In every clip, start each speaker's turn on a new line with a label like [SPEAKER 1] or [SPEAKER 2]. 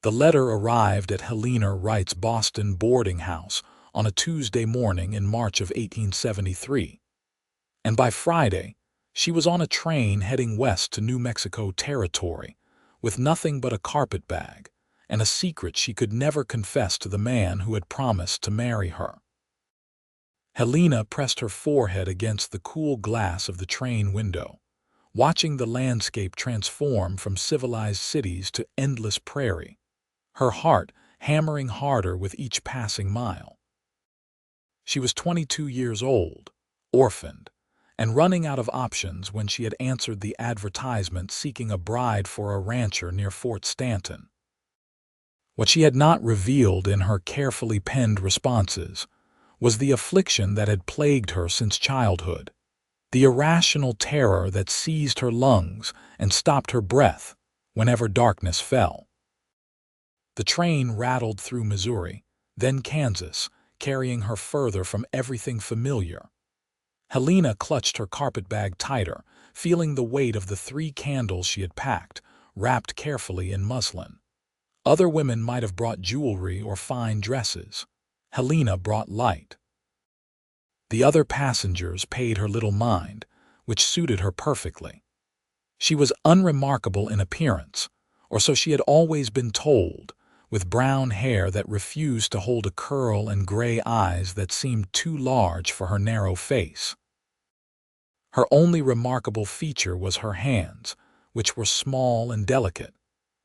[SPEAKER 1] The letter arrived at Helena Wright's Boston boarding house on a Tuesday morning in March of 1873, and by Friday, she was on a train heading west to New Mexico Territory with nothing but a carpetbag and a secret she could never confess to the man who had promised to marry her. Helena pressed her forehead against the cool glass of the train window, watching the landscape transform from civilized cities to endless prairie, her heart hammering harder with each passing mile. She was 22 years old, orphaned, and running out of options when she had answered the advertisement seeking a bride for a rancher near Fort Stanton. What she had not revealed in her carefully penned responses was the affliction that had plagued her since childhood, the irrational terror that seized her lungs and stopped her breath whenever darkness fell. The train rattled through Missouri, then Kansas, carrying her further from everything familiar. Helena clutched her carpetbag tighter, feeling the weight of the 3 candles she had packed, wrapped carefully in muslin. Other women might have brought jewelry or fine dresses. Helena brought light. The other passengers paid her little mind, which suited her perfectly. She was unremarkable in appearance, or so she had always been told, with brown hair that refused to hold a curl and gray eyes that seemed too large for her narrow face. Her only remarkable feature was her hands, which were small and delicate,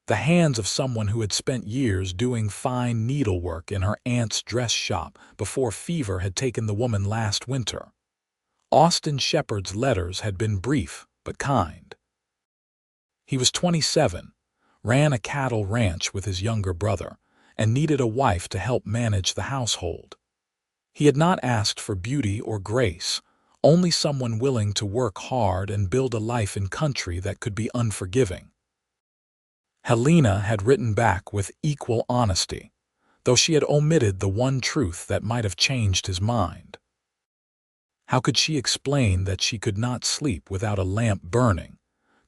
[SPEAKER 1] the hands of someone who had spent years doing fine needlework in her aunt's dress shop before fever had taken the woman last winter. Austin Shepherd's letters had been brief but kind. He was 27, ran a cattle ranch with his younger brother, and needed a wife to help manage the household. He had not asked for beauty or grace, only someone willing to work hard and build a life in country that could be unforgiving. Helena had written back with equal honesty, though she had omitted the one truth that might have changed his mind. How could she explain that she could not sleep without a lamp burning,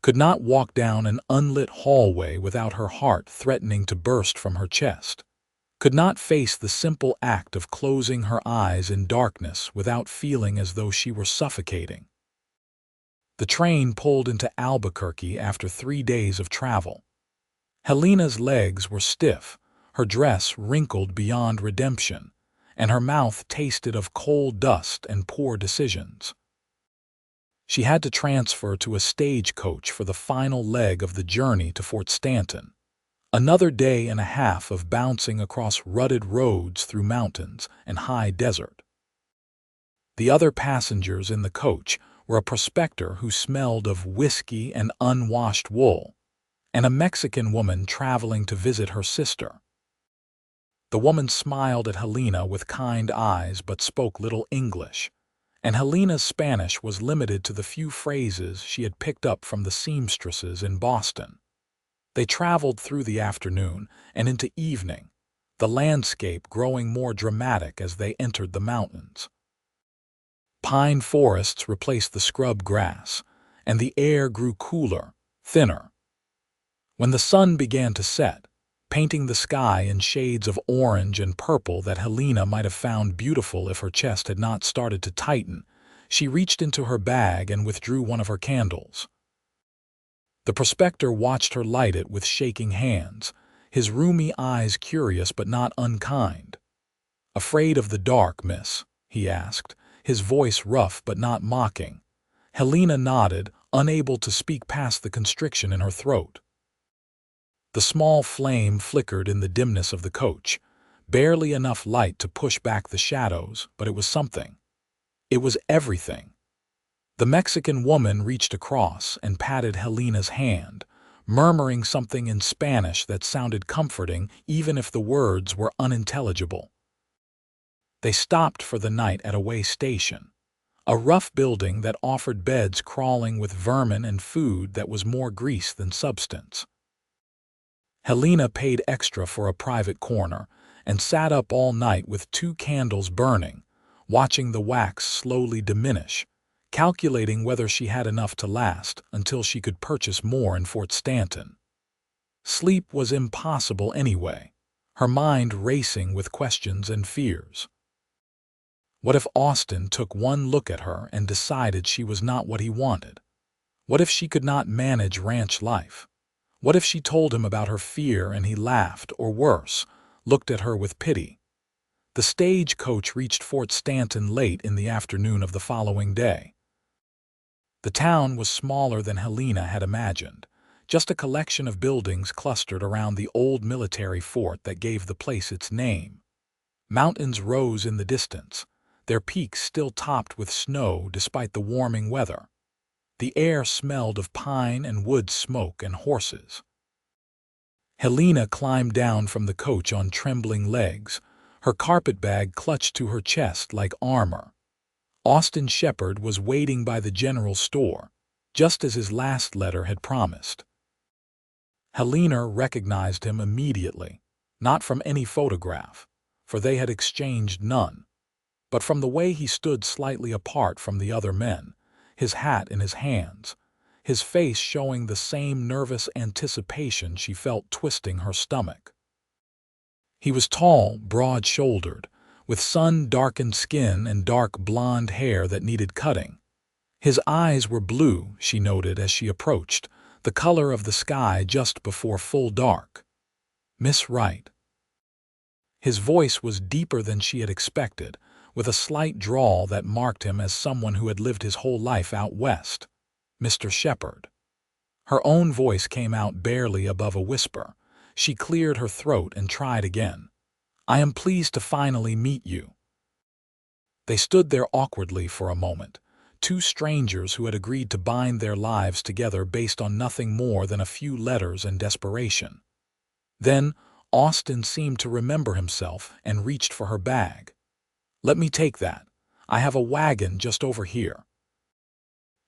[SPEAKER 1] could not walk down an unlit hallway without her heart threatening to burst from her chest, could not face the simple act of closing her eyes in darkness without feeling as though she were suffocating? The train pulled into Albuquerque after 3 days of travel. Helena's legs were stiff, her dress wrinkled beyond redemption, and her mouth tasted of coal dust and poor decisions. She had to transfer to a stagecoach for the final leg of the journey to Fort Stanton, another day and a half of bouncing across rutted roads through mountains and high desert. The other passengers in the coach were a prospector who smelled of whiskey and unwashed wool, and a Mexican woman traveling to visit her sister. The woman smiled at Helena with kind eyes but spoke little English, and Helena's Spanish was limited to the few phrases she had picked up from the seamstresses in Boston. They traveled through the afternoon and into evening, the landscape growing more dramatic as they entered the mountains. Pine forests replaced the scrub grass, and the air grew cooler, thinner. When the sun began to set, painting the sky in shades of orange and purple that Helena might have found beautiful if her chest had not started to tighten, she reached into her bag and withdrew one of her candles. The prospector watched her light it with shaking hands, his rheumy eyes curious but not unkind. "Afraid of the dark, miss?" he asked, his voice rough but not mocking. Helena nodded, unable to speak past the constriction in her throat. The small flame flickered in the dimness of the coach, barely enough light to push back the shadows, but it was something. It was everything. The Mexican woman reached across and patted Helena's hand, murmuring something in Spanish that sounded comforting even if the words were unintelligible. They stopped for the night at a way station, a rough building that offered beds crawling with vermin and food that was more grease than substance. Helena paid extra for a private corner and sat up all night with 2 candles burning, watching the wax slowly diminish, calculating whether she had enough to last until she could purchase more in Fort Stanton. Sleep was impossible anyway, her mind racing with questions and fears. What if Austin took one look at her and decided she was not what he wanted? What if she could not manage ranch life? What if she told him about her fear and he laughed, or worse, looked at her with pity? The stagecoach reached Fort Stanton late in the afternoon of the following day. The town was smaller than Helena had imagined, just a collection of buildings clustered around the old military fort that gave the place its name. Mountains rose in the distance, their peaks still topped with snow despite the warming weather. The air smelled of pine and wood smoke and horses. Helena climbed down from the coach on trembling legs, her carpetbag clutched to her chest like armor. Austin Shepherd was waiting by the general store, just as his last letter had promised. Helena recognized him immediately, not from any photograph, for they had exchanged none, but from the way he stood slightly apart from the other men, his hat in his hands, his face showing the same nervous anticipation she felt twisting her stomach. He was tall, broad-shouldered, with sun-darkened skin and dark blonde hair that needed cutting. His eyes were blue, she noted as she approached, the color of the sky just before full dark. "Miss Wright." His voice was deeper than she had expected, with a slight drawl that marked him as someone who had lived his whole life out west. "Mr. Shepherd." Her own voice came out barely above a whisper. She cleared her throat and tried again. "I am pleased to finally meet you." They stood there awkwardly for a moment, two strangers who had agreed to bind their lives together based on nothing more than a few letters and desperation. Then Austin seemed to remember himself and reached for her bag. "Let me take that. I have a wagon just over here.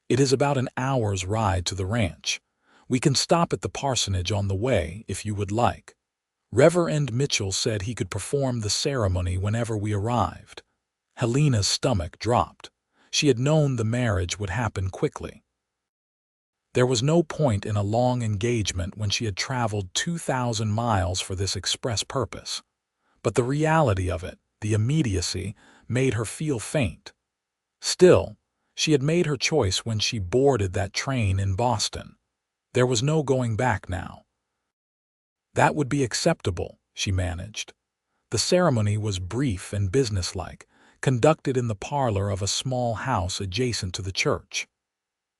[SPEAKER 1] It is about an hour's ride to the ranch. We can stop at the parsonage on the way if you would like." Reverend Mitchell said he could perform the ceremony whenever we arrived. Helena's stomach dropped. She had known the marriage would happen quickly. There was no point in a long engagement when she had traveled 2,000 miles for this express purpose. But the reality of it, the immediacy, made her feel faint. Still, she had made her choice when she boarded that train in Boston. There was no going back now. That would be acceptable, she managed. The ceremony was brief and businesslike, conducted in the parlor of a small house adjacent to the church.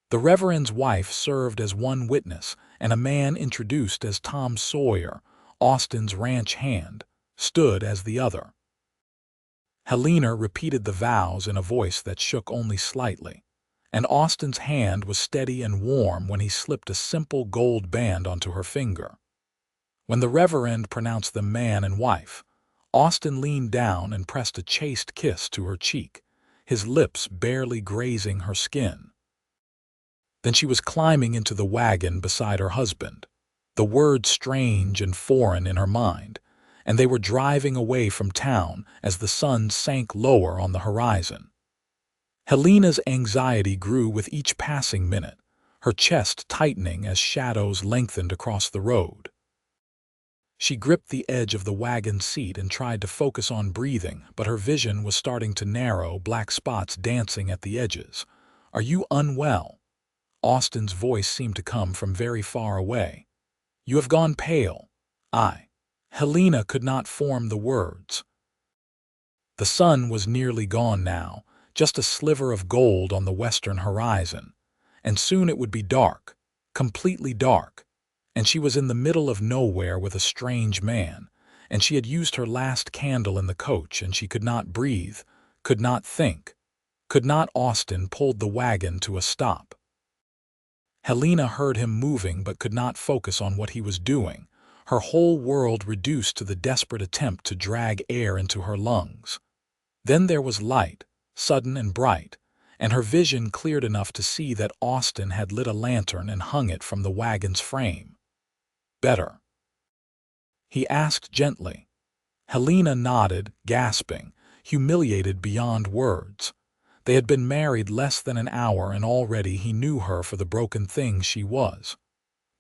[SPEAKER 1] The Reverend's wife served as one witness, and a man introduced as Tom Sawyer, Austin's ranch hand, stood as the other. Helena repeated the vows in a voice that shook only slightly, and Austin's hand was steady and warm when he slipped a simple gold band onto her finger. When the Reverend pronounced them man and wife, Austin leaned down and pressed a chaste kiss to her cheek, his lips barely grazing her skin. Then she was climbing into the wagon beside her husband, the word strange and foreign in her mind, and they were driving away from town as the sun sank lower on the horizon. Helena's anxiety grew with each passing minute, her chest tightening as shadows lengthened across the road. She gripped the edge of the wagon seat and tried to focus on breathing, but her vision was starting to narrow, black spots dancing at the edges. "Are you unwell?" Austin's voice seemed to come from very far away. "You have gone pale." Helena could not form the words. The sun was nearly gone now, just a sliver of gold on the western horizon, and soon it would be dark, completely dark, and she was in the middle of nowhere with a strange man, and she had used her last candle in the coach, and she could not breathe, could not think, could not. Austin pulled the wagon to a stop. Helena heard him moving but could not focus on what he was doing, her whole world reduced to the desperate attempt to drag air into her lungs. Then there was light, sudden and bright, and her vision cleared enough to see that Austin had lit a lantern and hung it from the wagon's frame. "Better?" he asked gently. Helena nodded, gasping, humiliated beyond words. They had been married less than an hour and already he knew her for the broken thing she was.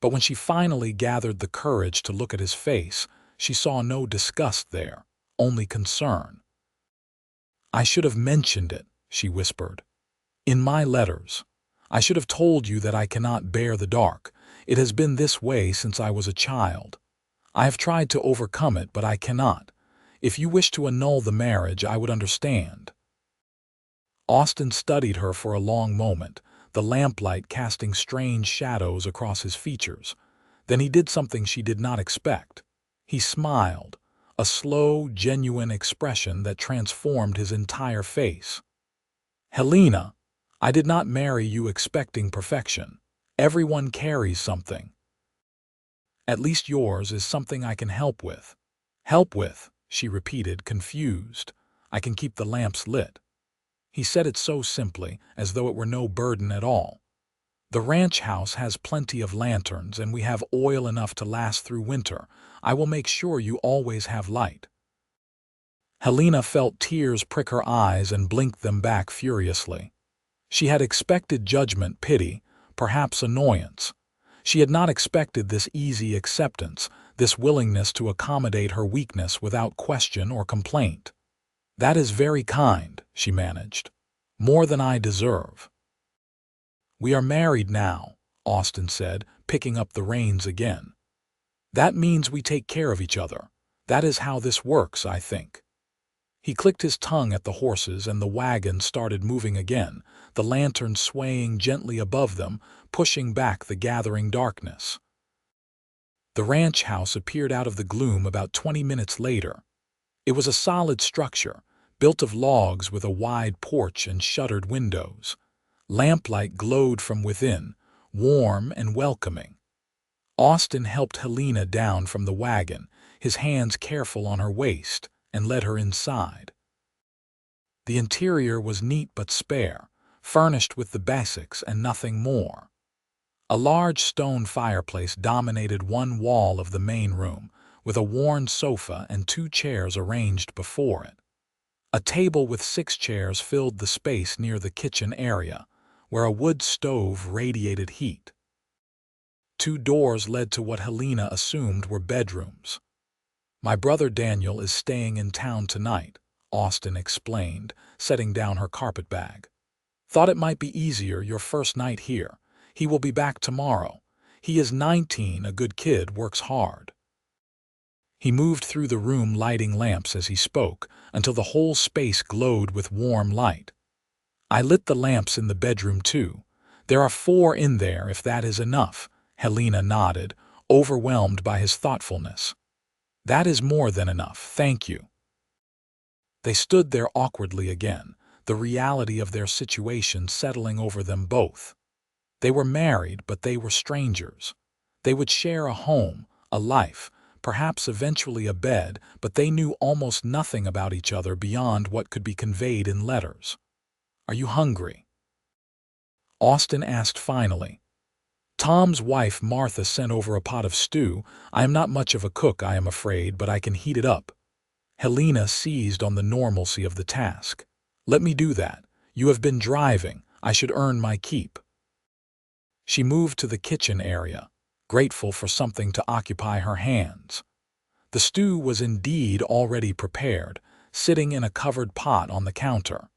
[SPEAKER 1] But when she finally gathered the courage to look at his face, she saw no disgust there, only concern. "I should have mentioned it," she whispered. "In my letters. I should have told you that I cannot bear the dark. It has been this way since I was a child. I have tried to overcome it, but I cannot. If you wish to annul the marriage, I would understand." Austin studied her for a long moment, the lamplight casting strange shadows across his features. Then he did something she did not expect. He smiled, a slow, genuine expression that transformed his entire face. "Helena, I did not marry you expecting perfection. Everyone carries something. At least yours is something I can help with." "Help with," she repeated, confused. "I can keep the lamps lit." He said it so simply, as though it were no burden at all. "The ranch house has plenty of lanterns, and we have oil enough to last through winter. I will make sure you always have light." Helena felt tears prick her eyes and blinked them back furiously. She had expected judgment, pity, perhaps annoyance. She had not expected this easy acceptance, this willingness to accommodate her weakness without question or complaint. "That is very kind," she managed. "More than I deserve." "We are married now," Austin said, picking up the reins again. "That means we take care of each other. That is how this works, I think." He clicked his tongue at the horses, and the wagon started moving again, the lantern swaying gently above them, pushing back the gathering darkness. The ranch house appeared out of the gloom about 20 minutes later. It was a solid structure, built of logs with a wide porch and shuttered windows. Lamplight glowed from within, warm and welcoming. Austin helped Helena down from the wagon, his hands careful on her waist, and led her inside. The interior was neat but spare, furnished with the basics and nothing more. A large stone fireplace dominated one wall of the main room, with a worn sofa and 2 chairs arranged before it. A table with 6 chairs filled the space near the kitchen area, where a wood stove radiated heat. 2 doors led to what Helena assumed were bedrooms. "My brother Daniel is staying in town tonight," Austin explained, setting down her carpetbag. "Thought it might be easier your first night here. He will be back tomorrow. He is 19, a good kid, works hard." He moved through the room lighting lamps as he spoke, until the whole space glowed with warm light. "I lit the lamps in the bedroom too. There are 4 in there if that is enough," Helena nodded, overwhelmed by his thoughtfulness. "That is more than enough, thank you." They stood there awkwardly again, the reality of their situation settling over them both. They were married, but they were strangers. They would share a home, a life, perhaps eventually a bed, but they knew almost nothing about each other beyond what could be conveyed in letters. "Are you hungry?" Austin asked finally. "Tom's wife Martha sent over a pot of stew. I am not much of a cook, I am afraid, but I can heat it up." Helena seized on the normalcy of the task. "Let me do that. You have been driving. I should earn my keep." She moved to the kitchen area, grateful for something to occupy her hands. The stew was indeed already prepared, sitting in a covered pot on the counter.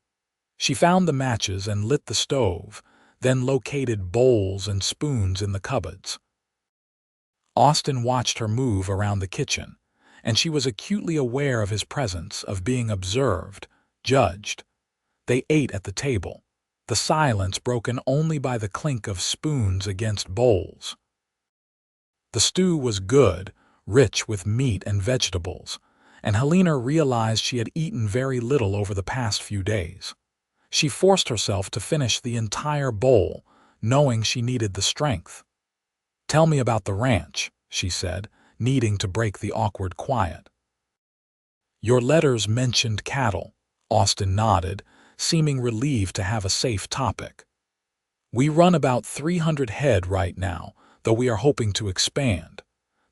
[SPEAKER 1] She found the matches and lit the stove, then located bowls and spoons in the cupboards. Austin watched her move around the kitchen, and she was acutely aware of his presence, of being observed, judged. They ate at the table, the silence broken only by the clink of spoons against bowls. The stew was good, rich with meat and vegetables, and Helena realized she had eaten very little over the past few days. She forced herself to finish the entire bowl, knowing she needed the strength. "Tell me about the ranch," she said, needing to break the awkward quiet. "Your letters mentioned cattle," Austin nodded, seeming relieved to have a safe topic. "We run about 300 head right now, though we are hoping to expand.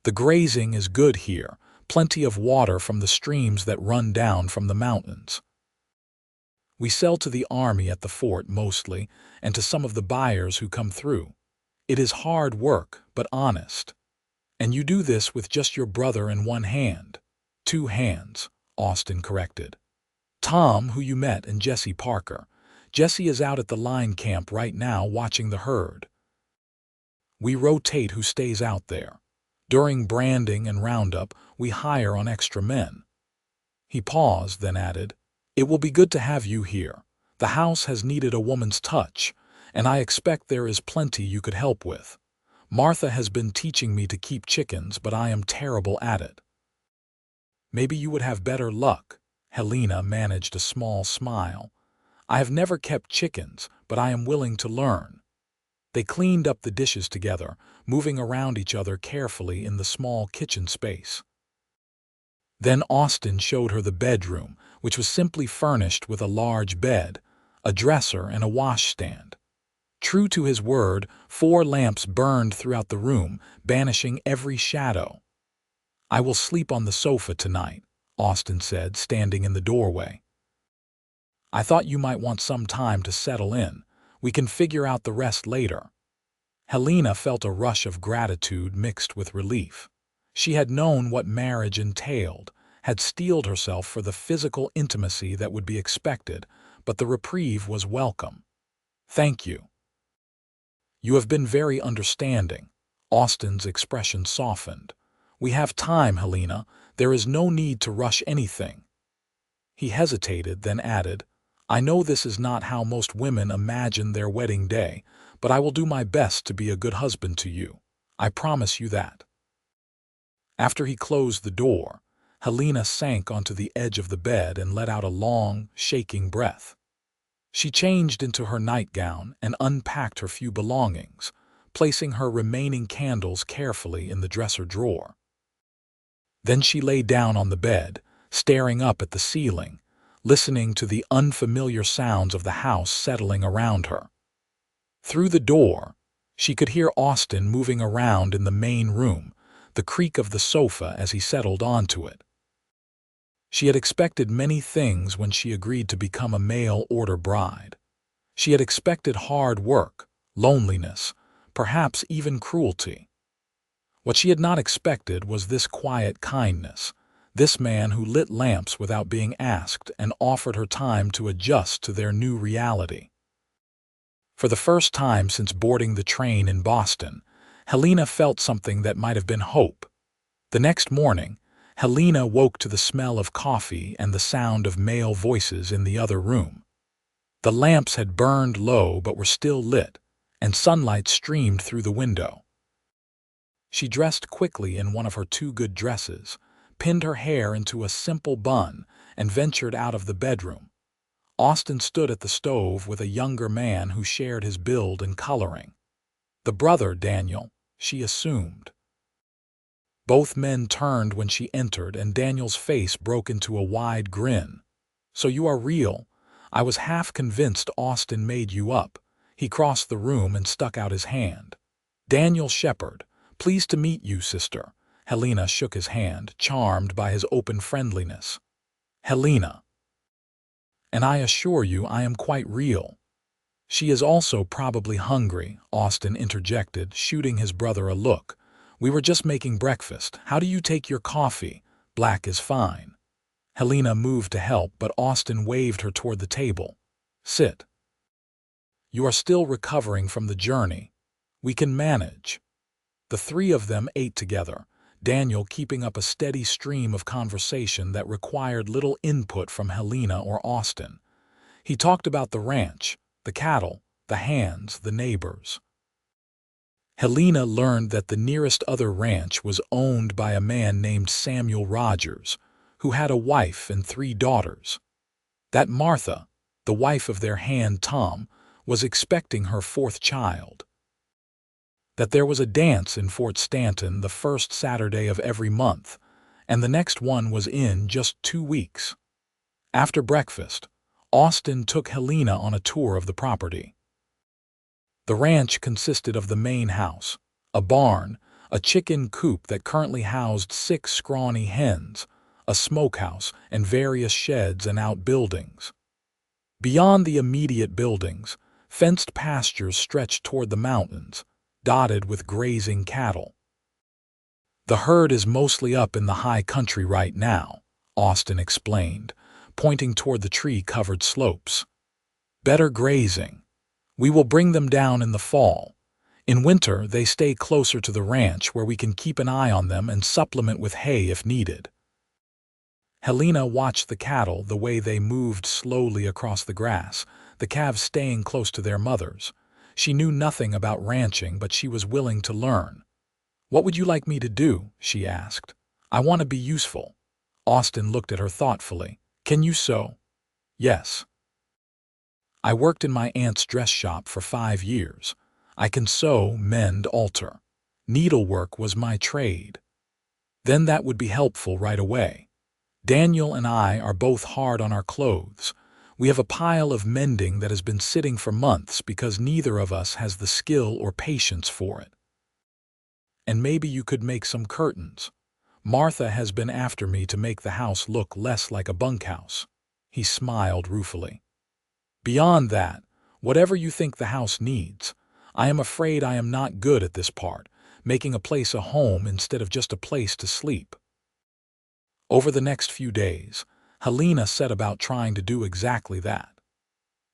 [SPEAKER 1] The grazing is good here, plenty of water from the streams that run down from the mountains. We sell to the army at the fort mostly, and to some of the buyers who come through. It is hard work, but honest. And you do this with just your brother in one hand. 2 hands, Austin corrected. Tom, who you met, and Jesse Parker. Jesse is out at the line camp right now watching the herd. We rotate who stays out there. During branding and roundup, we hire on extra men. He paused, then added, "It will be good to have you here. The house has needed a woman's touch, and I expect there is plenty you could help with. Martha has been teaching me to keep chickens, but I am terrible at it." "Maybe you would have better luck." Helena managed a small smile. "I have never kept chickens, but I am willing to learn." They cleaned up the dishes together, moving around each other carefully in the small kitchen space. Then Austin showed her the bedroom, which was simply furnished with a large bed, a dresser, and a washstand. True to his word, 4 lamps burned throughout the room, banishing every shadow. "I will sleep on the sofa tonight," Austin said, standing in the doorway. "I thought you might want some time to settle in. We can figure out the rest later." Helena felt a rush of gratitude mixed with relief. She had known what marriage entailed, had steeled herself for the physical intimacy that would be expected, but the reprieve was welcome. "Thank you. You have been very understanding." Austin's expression softened. "We have time, Helena. There is no need to rush anything." He hesitated, then added, "I know this is not how most women imagine their wedding day, but I will do my best to be a good husband to you. I promise you that." After he closed the door, Helena sank onto the edge of the bed and let out a long, shaking breath. She changed into her nightgown and unpacked her few belongings, placing her remaining candles carefully in the dresser drawer. Then she lay down on the bed, staring up at the ceiling, listening to the unfamiliar sounds of the house settling around her. Through the door, she could hear Austin moving around in the main room, the creak of the sofa as he settled onto it. She had expected many things when she agreed to become a mail-order bride. She had expected hard work, loneliness, perhaps even cruelty. What she had not expected was this quiet kindness, this man who lit lamps without being asked and offered her time to adjust to their new reality. For the first time since boarding the train in Boston, Helena felt something that might have been hope. The next morning, Helena woke to the smell of coffee and the sound of male voices in the other room. The lamps had burned low but were still lit, and sunlight streamed through the window. She dressed quickly in one of her 2 good dresses, pinned her hair into a simple bun, and ventured out of the bedroom. Austin stood at the stove with a younger man who shared his build and coloring. The brother, Daniel, she assumed. Both men turned when she entered, and Daniel's face broke into a wide grin. "So you are real? I was half convinced Austin made you up." He crossed the room and stuck out his hand. "Daniel Shepard, pleased to meet you, sister." Helena shook his hand, charmed by his open friendliness. "Helena. And I assure you I am quite real." "She is also probably hungry," Austin interjected, shooting his brother a look. "We were just making breakfast. How do you take your coffee? Black is fine." Helena moved to help, but Austin waved her toward the table. "Sit. You are still recovering from the journey. We can manage." The 3 of them ate together, Daniel keeping up a steady stream of conversation that required little input from Helena or Austin. He talked about the ranch, the cattle, the hands, the neighbors. Helena learned that the nearest other ranch was owned by a man named Samuel Rogers, who had a wife and 3 daughters. That Martha, the wife of their hand Tom, was expecting her 4th child. That there was a dance in Fort Stanton the first Saturday of every month, and the next one was in just 2 weeks. After breakfast, Austin took Helena on a tour of the property. The ranch consisted of the main house, a barn, a chicken coop that currently housed 6 scrawny hens, a smokehouse, and various sheds and outbuildings. Beyond the immediate buildings, fenced pastures stretched toward the mountains, dotted with grazing cattle. "The herd is mostly up in the high country right now," Austin explained, pointing toward the tree-covered slopes. "Better grazing. We will bring them down in the fall. In winter, they stay closer to the ranch where we can keep an eye on them and supplement with hay if needed." Helena watched the cattle the way they moved slowly across the grass, the calves staying close to their mothers. She knew nothing about ranching, but she was willing to learn. "What would you like me to do?" she asked. "I want to be useful." Austin looked at her thoughtfully. "Can you sew?" "Yes. I worked in my aunt's dress shop for 5 years. I can sew, mend, alter. Needlework was my trade." "Then that would be helpful right away. Daniel and I are both hard on our clothes. We have a pile of mending that has been sitting for months because neither of us has the skill or patience for it. And maybe you could make some curtains. Martha has been after me to make the house look less like a bunkhouse." He smiled ruefully. "Beyond that, whatever you think the house needs. I am afraid I am not good at this part, making a place a home instead of just a place to sleep." Over the next few days, Helena set about trying to do exactly that.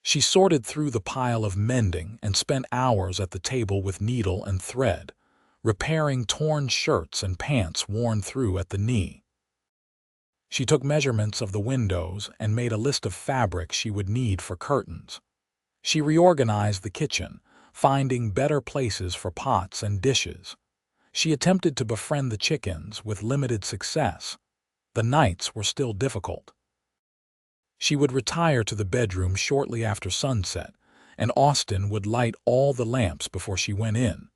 [SPEAKER 1] She sorted through the pile of mending and spent hours at the table with needle and thread, repairing torn shirts and pants worn through at the knee. She took measurements of the windows and made a list of fabrics she would need for curtains. She reorganized the kitchen, finding better places for pots and dishes. She attempted to befriend the chickens with limited success. The nights were still difficult. She would retire to the bedroom shortly after sunset, and Austin would light all the lamps before she went in.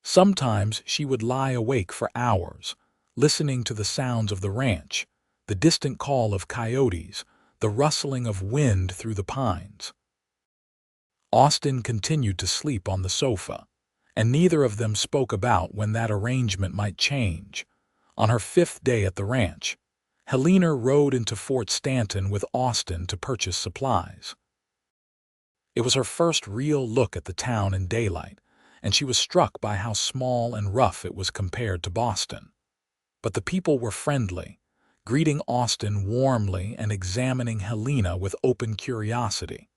[SPEAKER 1] Sometimes she would lie awake for hours, listening to the sounds of the ranch, the distant call of coyotes, the rustling of wind through the pines. Austin continued to sleep on the sofa, and neither of them spoke about when that arrangement might change. On her 5th day at the ranch, Helena rode into Fort Stanton with Austin to purchase supplies. It was her first real look at the town in daylight, and she was struck by how small and rough it was compared to Boston. But the people were friendly, greeting Austin warmly and examining Helena with open curiosity.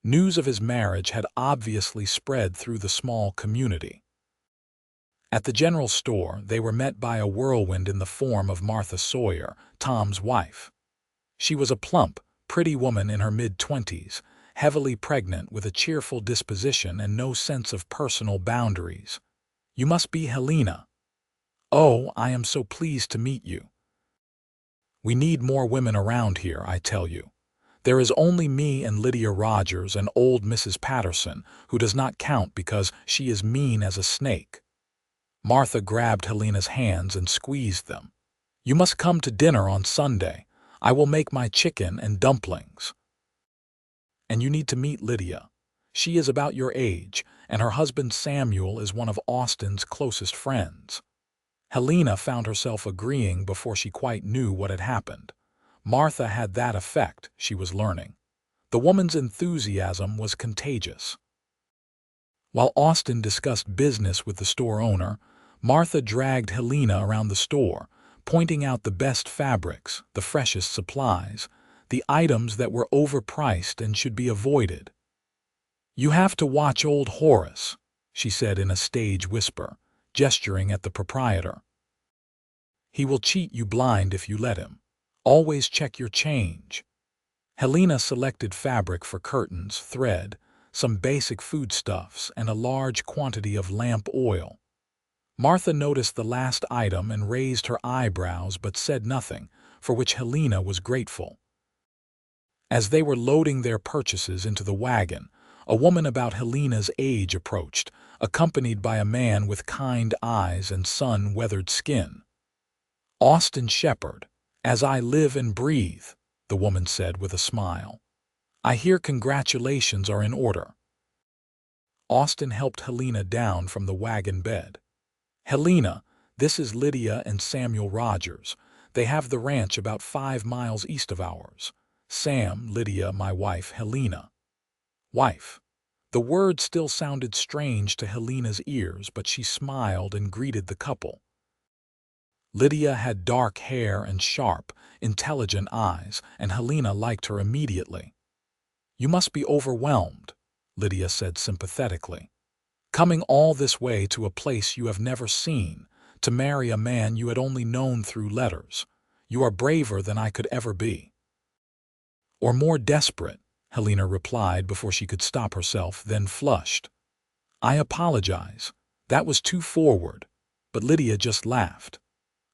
[SPEAKER 1] News of his marriage had obviously spread through the small community. At the general store, they were met by a whirlwind in the form of Martha Sawyer, Tom's wife. She was a plump, pretty woman in her mid-20s, heavily pregnant with a cheerful disposition and no sense of personal boundaries. "You must be Helena." "Oh, I am so pleased to meet you. We need more women around here, I tell you. There is only me and Lydia Rogers and old Mrs. Patterson, who does not count because she is mean as a snake." Martha grabbed Helena's hands and squeezed them. "You must come to dinner on Sunday. I will make my chicken and dumplings. And you need to meet Lydia. She is about your age, and her husband Samuel is one of Austin's closest friends." Helena found herself agreeing before she quite knew what had happened. Martha had that effect, she was learning. The woman's enthusiasm was contagious. While Austin discussed business with the store owner, Martha dragged Helena around the store, pointing out the best fabrics, the freshest supplies, the items that were overpriced and should be avoided. "You have to watch old Horace," she said in a stage whisper, gesturing at the proprietor. "He will cheat you blind if you let him. Always check your change." Helena selected fabric for curtains, thread, some basic foodstuffs, and a large quantity of lamp oil. Martha noticed the last item and raised her eyebrows but said nothing, for which Helena was grateful. As they were loading their purchases into the wagon, a woman about Helena's age approached, accompanied by a man with kind eyes and sun-weathered skin. "Austin Shepherd, as I live and breathe," the woman said with a smile. "I hear congratulations are in order." Austin helped Helena down from the wagon bed. "Helena, this is Lydia and Samuel Rogers. They have the ranch about 5 miles east of ours. Sam, Lydia, my wife, Helena." "Wife. The word still sounded strange to Helena's ears, but she smiled and greeted the couple. Lydia had dark hair and sharp, intelligent eyes, and Helena liked her immediately. "You must be overwhelmed," Lydia said sympathetically. "Coming all this way to a place you have never seen, to marry a man you had only known through letters. You are braver than I could ever be." "Or more desperate," Helena replied before she could stop herself, then flushed. "I apologize. That was too forward." But Lydia just laughed.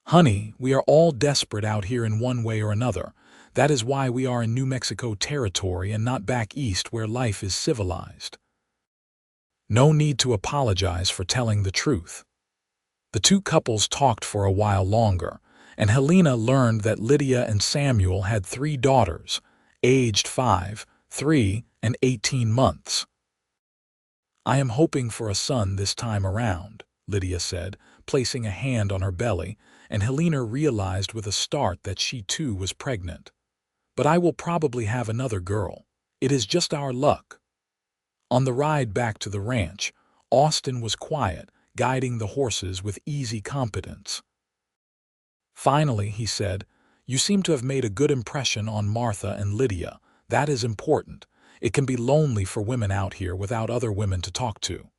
[SPEAKER 1] "Honey, we are all desperate out here in one way or another. That is why we are in New Mexico territory and not back east where life is civilized." No need to apologize for telling the truth. The two couples talked for a while longer, and Helena learned that Lydia and Samuel had 3 daughters, aged 5, 3, and 18 months. "I am hoping for a son this time around," Lydia said, placing a hand on her belly, and Helena realized with a start that she too was pregnant. "But I will probably have another girl. It is just our luck." On the ride back to the ranch, Austin was quiet, guiding the horses with easy competence. Finally, he said, "You seem to have made a good impression on Martha and Lydia. That is important. It can be lonely for women out here without other women to talk to."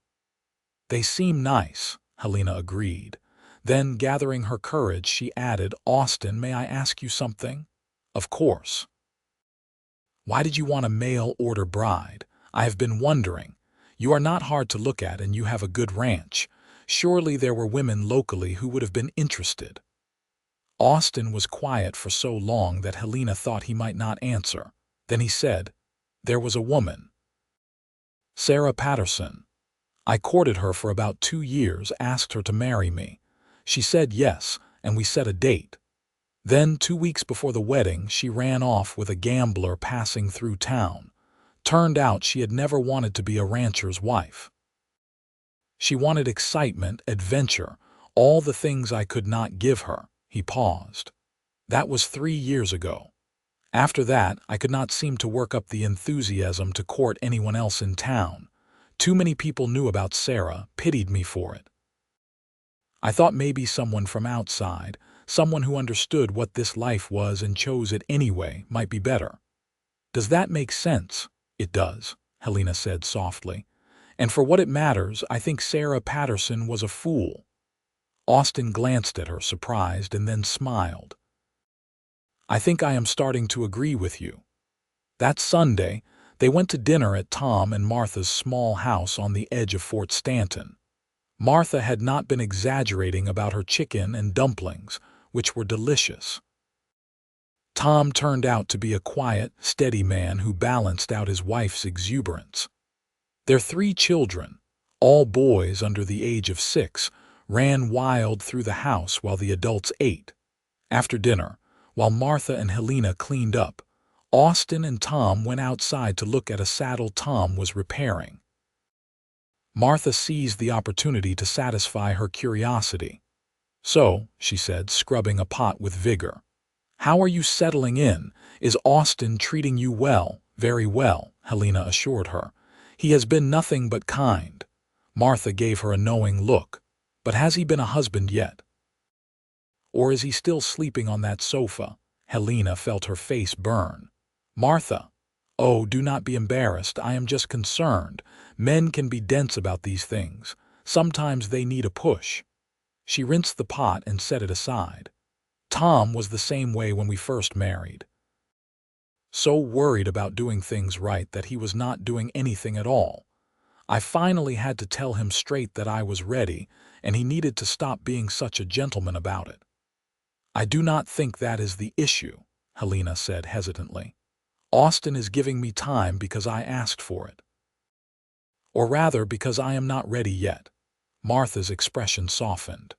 [SPEAKER 1] "They seem nice," Helena agreed. Then, gathering her courage, she added, "Austin, may I ask you something?" "Of course." "Why did you want a mail-order bride? I have been wondering. You are not hard to look at and you have a good ranch. Surely there were women locally who would have been interested." Austin was quiet for so long that Helena thought he might not answer. Then he said, "There was a woman. Sarah Patterson. I courted her for about 2 years, asked her to marry me. She said yes, and we set a date. Then, 2 weeks before the wedding, she ran off with a gambler passing through town. Turned out she had never wanted to be a rancher's wife. She wanted excitement, adventure, all the things I could not give her." He paused. "That was 3 years ago. After that, I could not seem to work up the enthusiasm to court anyone else in town. Too many people knew about Sarah, pitied me for it. I thought maybe someone from outside, someone who understood what this life was and chose it anyway, might be better." "Does that make sense?" "It does," Helena said softly. "And for what it matters, I think Sarah Patterson was a fool." Austin glanced at her, surprised, and then smiled. "I think I am starting to agree with you." That Sunday, they went to dinner at Tom and Martha's small house on the edge of Fort Stanton. Martha had not been exaggerating about her chicken and dumplings, which were delicious. Tom turned out to be a quiet, steady man who balanced out his wife's exuberance. Their 3 children, all boys under the age of 6, ran wild through the house while the adults ate. After dinner, while Martha and Helena cleaned up, Austin and Tom went outside to look at a saddle Tom was repairing. Martha seized the opportunity to satisfy her curiosity. "So," she said, scrubbing a pot with vigor, "how are you settling in? Is Austin treating you well?" "Very well," Helena assured her. "He has been nothing but kind." Martha gave her a knowing look. "But has he been a husband yet? Or is he still sleeping on that sofa?" Helena felt her face burn. "Martha, oh, do not be embarrassed. I am just concerned. Men can be dense about these things. Sometimes they need a push." She rinsed the pot and set it aside. "Tom was the same way when we first married. So worried about doing things right that he was not doing anything at all. I finally had to tell him straight that I was ready, and he needed to stop being such a gentleman about it." "I do not think that is the issue," Helena said hesitantly. "Austin is giving me time because I asked for it. Or rather, because I am not ready yet." Martha's expression softened.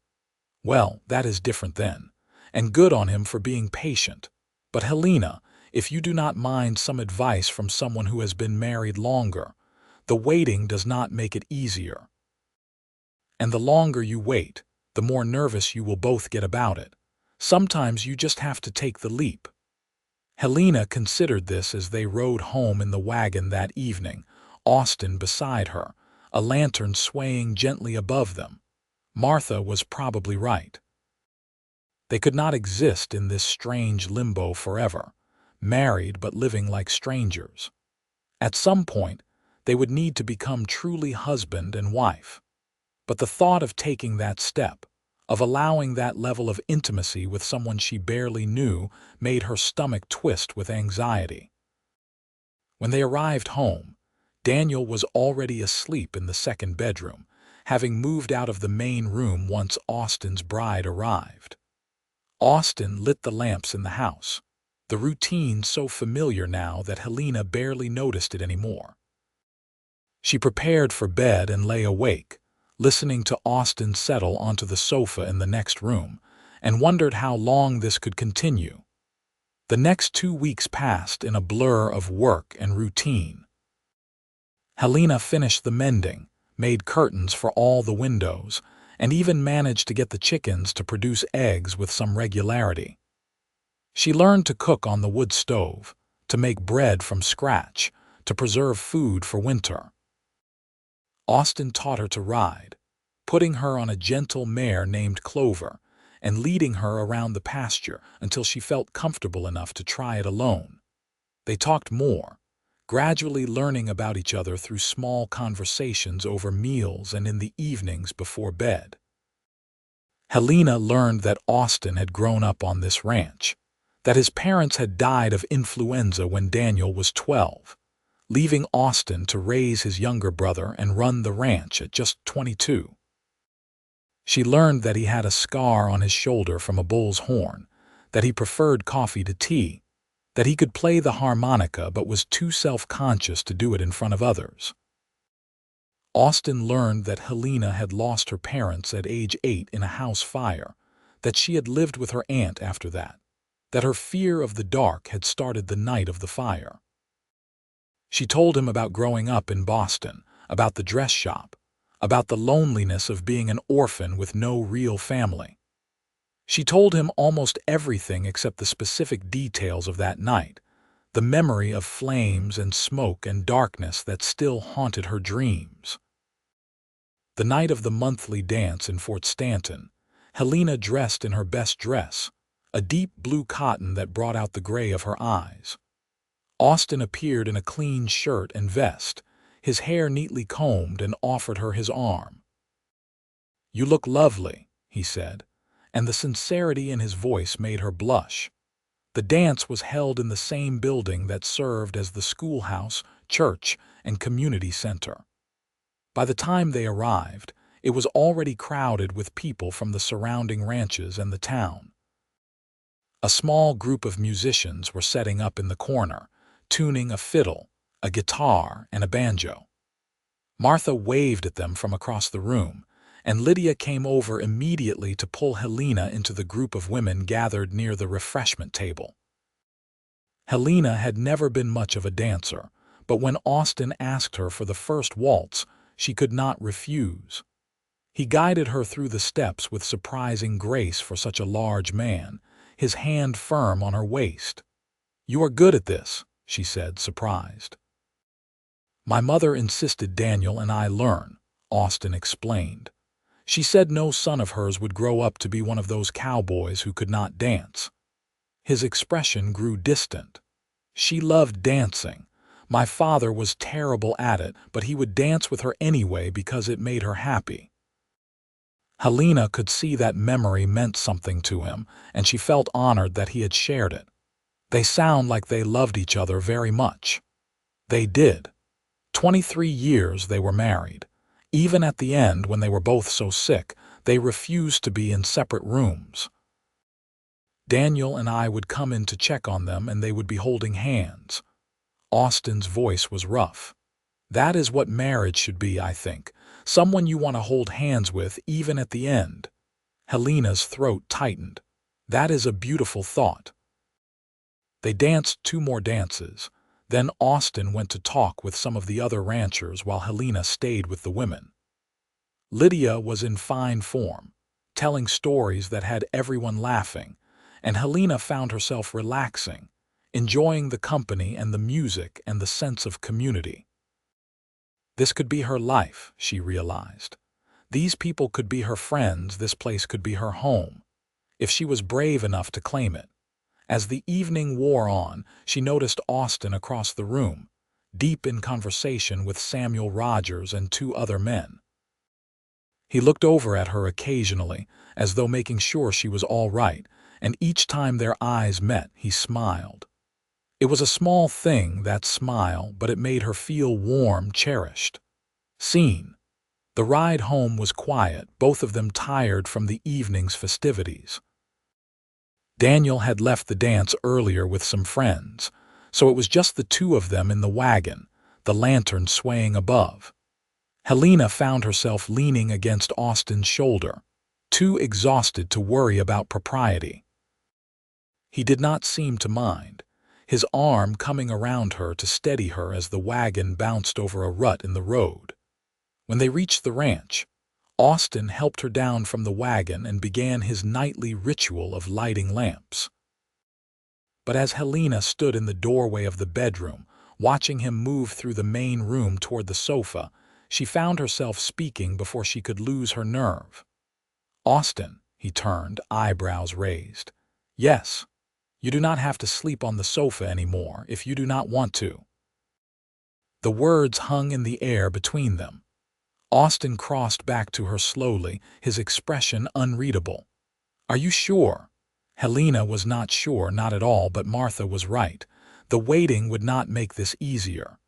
[SPEAKER 1] "Well, that is different then, and good on him for being patient. But Helena, if you do not mind some advice from someone who has been married longer, the waiting does not make it easier. And the longer you wait, the more nervous you will both get about it. Sometimes you just have to take the leap." Helena considered this as they rode home in the wagon that evening, Austin beside her, a lantern swaying gently above them. Martha was probably right. They could not exist in this strange limbo forever, married but living like strangers. At some point, they would need to become truly husband and wife. But the thought of taking that step, of allowing that level of intimacy with someone she barely knew, made her stomach twist with anxiety. When they arrived home, Daniel was already asleep in the second bedroom, having moved out of the main room once Austin's bride arrived. Austin lit the lamps in the house, the routine so familiar now that Helena barely noticed it anymore. She prepared for bed and lay awake, listening to Austin settle onto the sofa in the next room, and wondered how long this could continue. The next 2 weeks passed in a blur of work and routine. Helena finished the mending, made curtains for all the windows, and even managed to get the chickens to produce eggs with some regularity. She learned to cook on the wood stove, to make bread from scratch, to preserve food for winter. Austin taught her to ride, putting her on a gentle mare named Clover and leading her around the pasture until she felt comfortable enough to try it alone. They talked more, gradually learning about each other through small conversations over meals and in the evenings before bed. Helena learned that Austin had grown up on this ranch, that his parents had died of influenza when Daniel was 12, leaving Austin to raise his younger brother and run the ranch at just 22. She learned that he had a scar on his shoulder from a bull's horn, that he preferred coffee to tea, that he could play the harmonica but was too self-conscious to do it in front of others. Austin learned that Helena had lost her parents at age 8 in a house fire, that she had lived with her aunt after that her fear of the dark had started the night of the fire. She told him about growing up in Boston, about the dress shop, about the loneliness of being an orphan with no real family. She told him almost everything except the specific details of that night, the memory of flames and smoke and darkness that still haunted her dreams. The night of the monthly dance in Fort Stanton, Helena dressed in her best dress, a deep blue cotton that brought out the gray of her eyes. Austin appeared in a clean shirt and vest, his hair neatly combed, and offered her his arm. "You look lovely," he said, and the sincerity in his voice made her blush. The dance was held in the same building that served as the schoolhouse, church, and community center. By the time they arrived, it was already crowded with people from the surrounding ranches and the town. A small group of musicians were setting up in the corner, tuning a fiddle, a guitar, and a banjo. Martha waved at them from across the room, and Lydia came over immediately to pull Helena into the group of women gathered near the refreshment table. Helena had never been much of a dancer, but when Austin asked her for the first waltz, she could not refuse. He guided her through the steps with surprising grace for such a large man, his hand firm on her waist. "You are good at this," she said, surprised. "My mother insisted Daniel and I learn," Austin explained. "She said no son of hers would grow up to be one of those cowboys who could not dance." His expression grew distant. "She loved dancing. My father was terrible at it, but he would dance with her anyway because it made her happy." Helena could see that memory meant something to him, and she felt honored that he had shared it. They sound like they loved each other very much. They did. 23 years they were married. Even at the end, when they were both so sick, they refused to be in separate rooms. Daniel and I would come in to check on them, and they would be holding hands. Austin's voice was rough. "That is what marriage should be, I think. Someone you want to hold hands with even at the end." Helena's throat tightened. "That is a beautiful thought." They danced 2 more dances. Then Austin went to talk with some of the other ranchers while Helena stayed with the women. Lydia was in fine form, telling stories that had everyone laughing, and Helena found herself relaxing, enjoying the company and the music and the sense of community. This could be her life, she realized. These people could be her friends, this place could be her home, if she was brave enough to claim it. As the evening wore on, she noticed Austin across the room, deep in conversation with Samuel Rogers and two other men. He looked over at her occasionally, as though making sure she was all right, and each time their eyes met, he smiled. It was a small thing, that smile, but it made her feel warm, cherished, seen. The ride home was quiet, both of them tired from the evening's festivities. Daniel had left the dance earlier with some friends, so it was just the two of them in the wagon, the lantern swaying above. Helena found herself leaning against Austin's shoulder, too exhausted to worry about propriety. He did not seem to mind, his arm coming around her to steady her as the wagon bounced over a rut in the road. When they reached the ranch, Austin helped her down from the wagon and began his nightly ritual of lighting lamps. But as Helena stood in the doorway of the bedroom, watching him move through the main room toward the sofa, she found herself speaking before she could lose her nerve. "Austin," he turned, eyebrows raised. "Yes, you do not have to sleep on the sofa anymore if you do not want to." The words hung in the air between them. Austin crossed back to her slowly, his expression unreadable. "Are you sure?" Helena was not sure, not at all, but Martha was right. The waiting would not make this easier.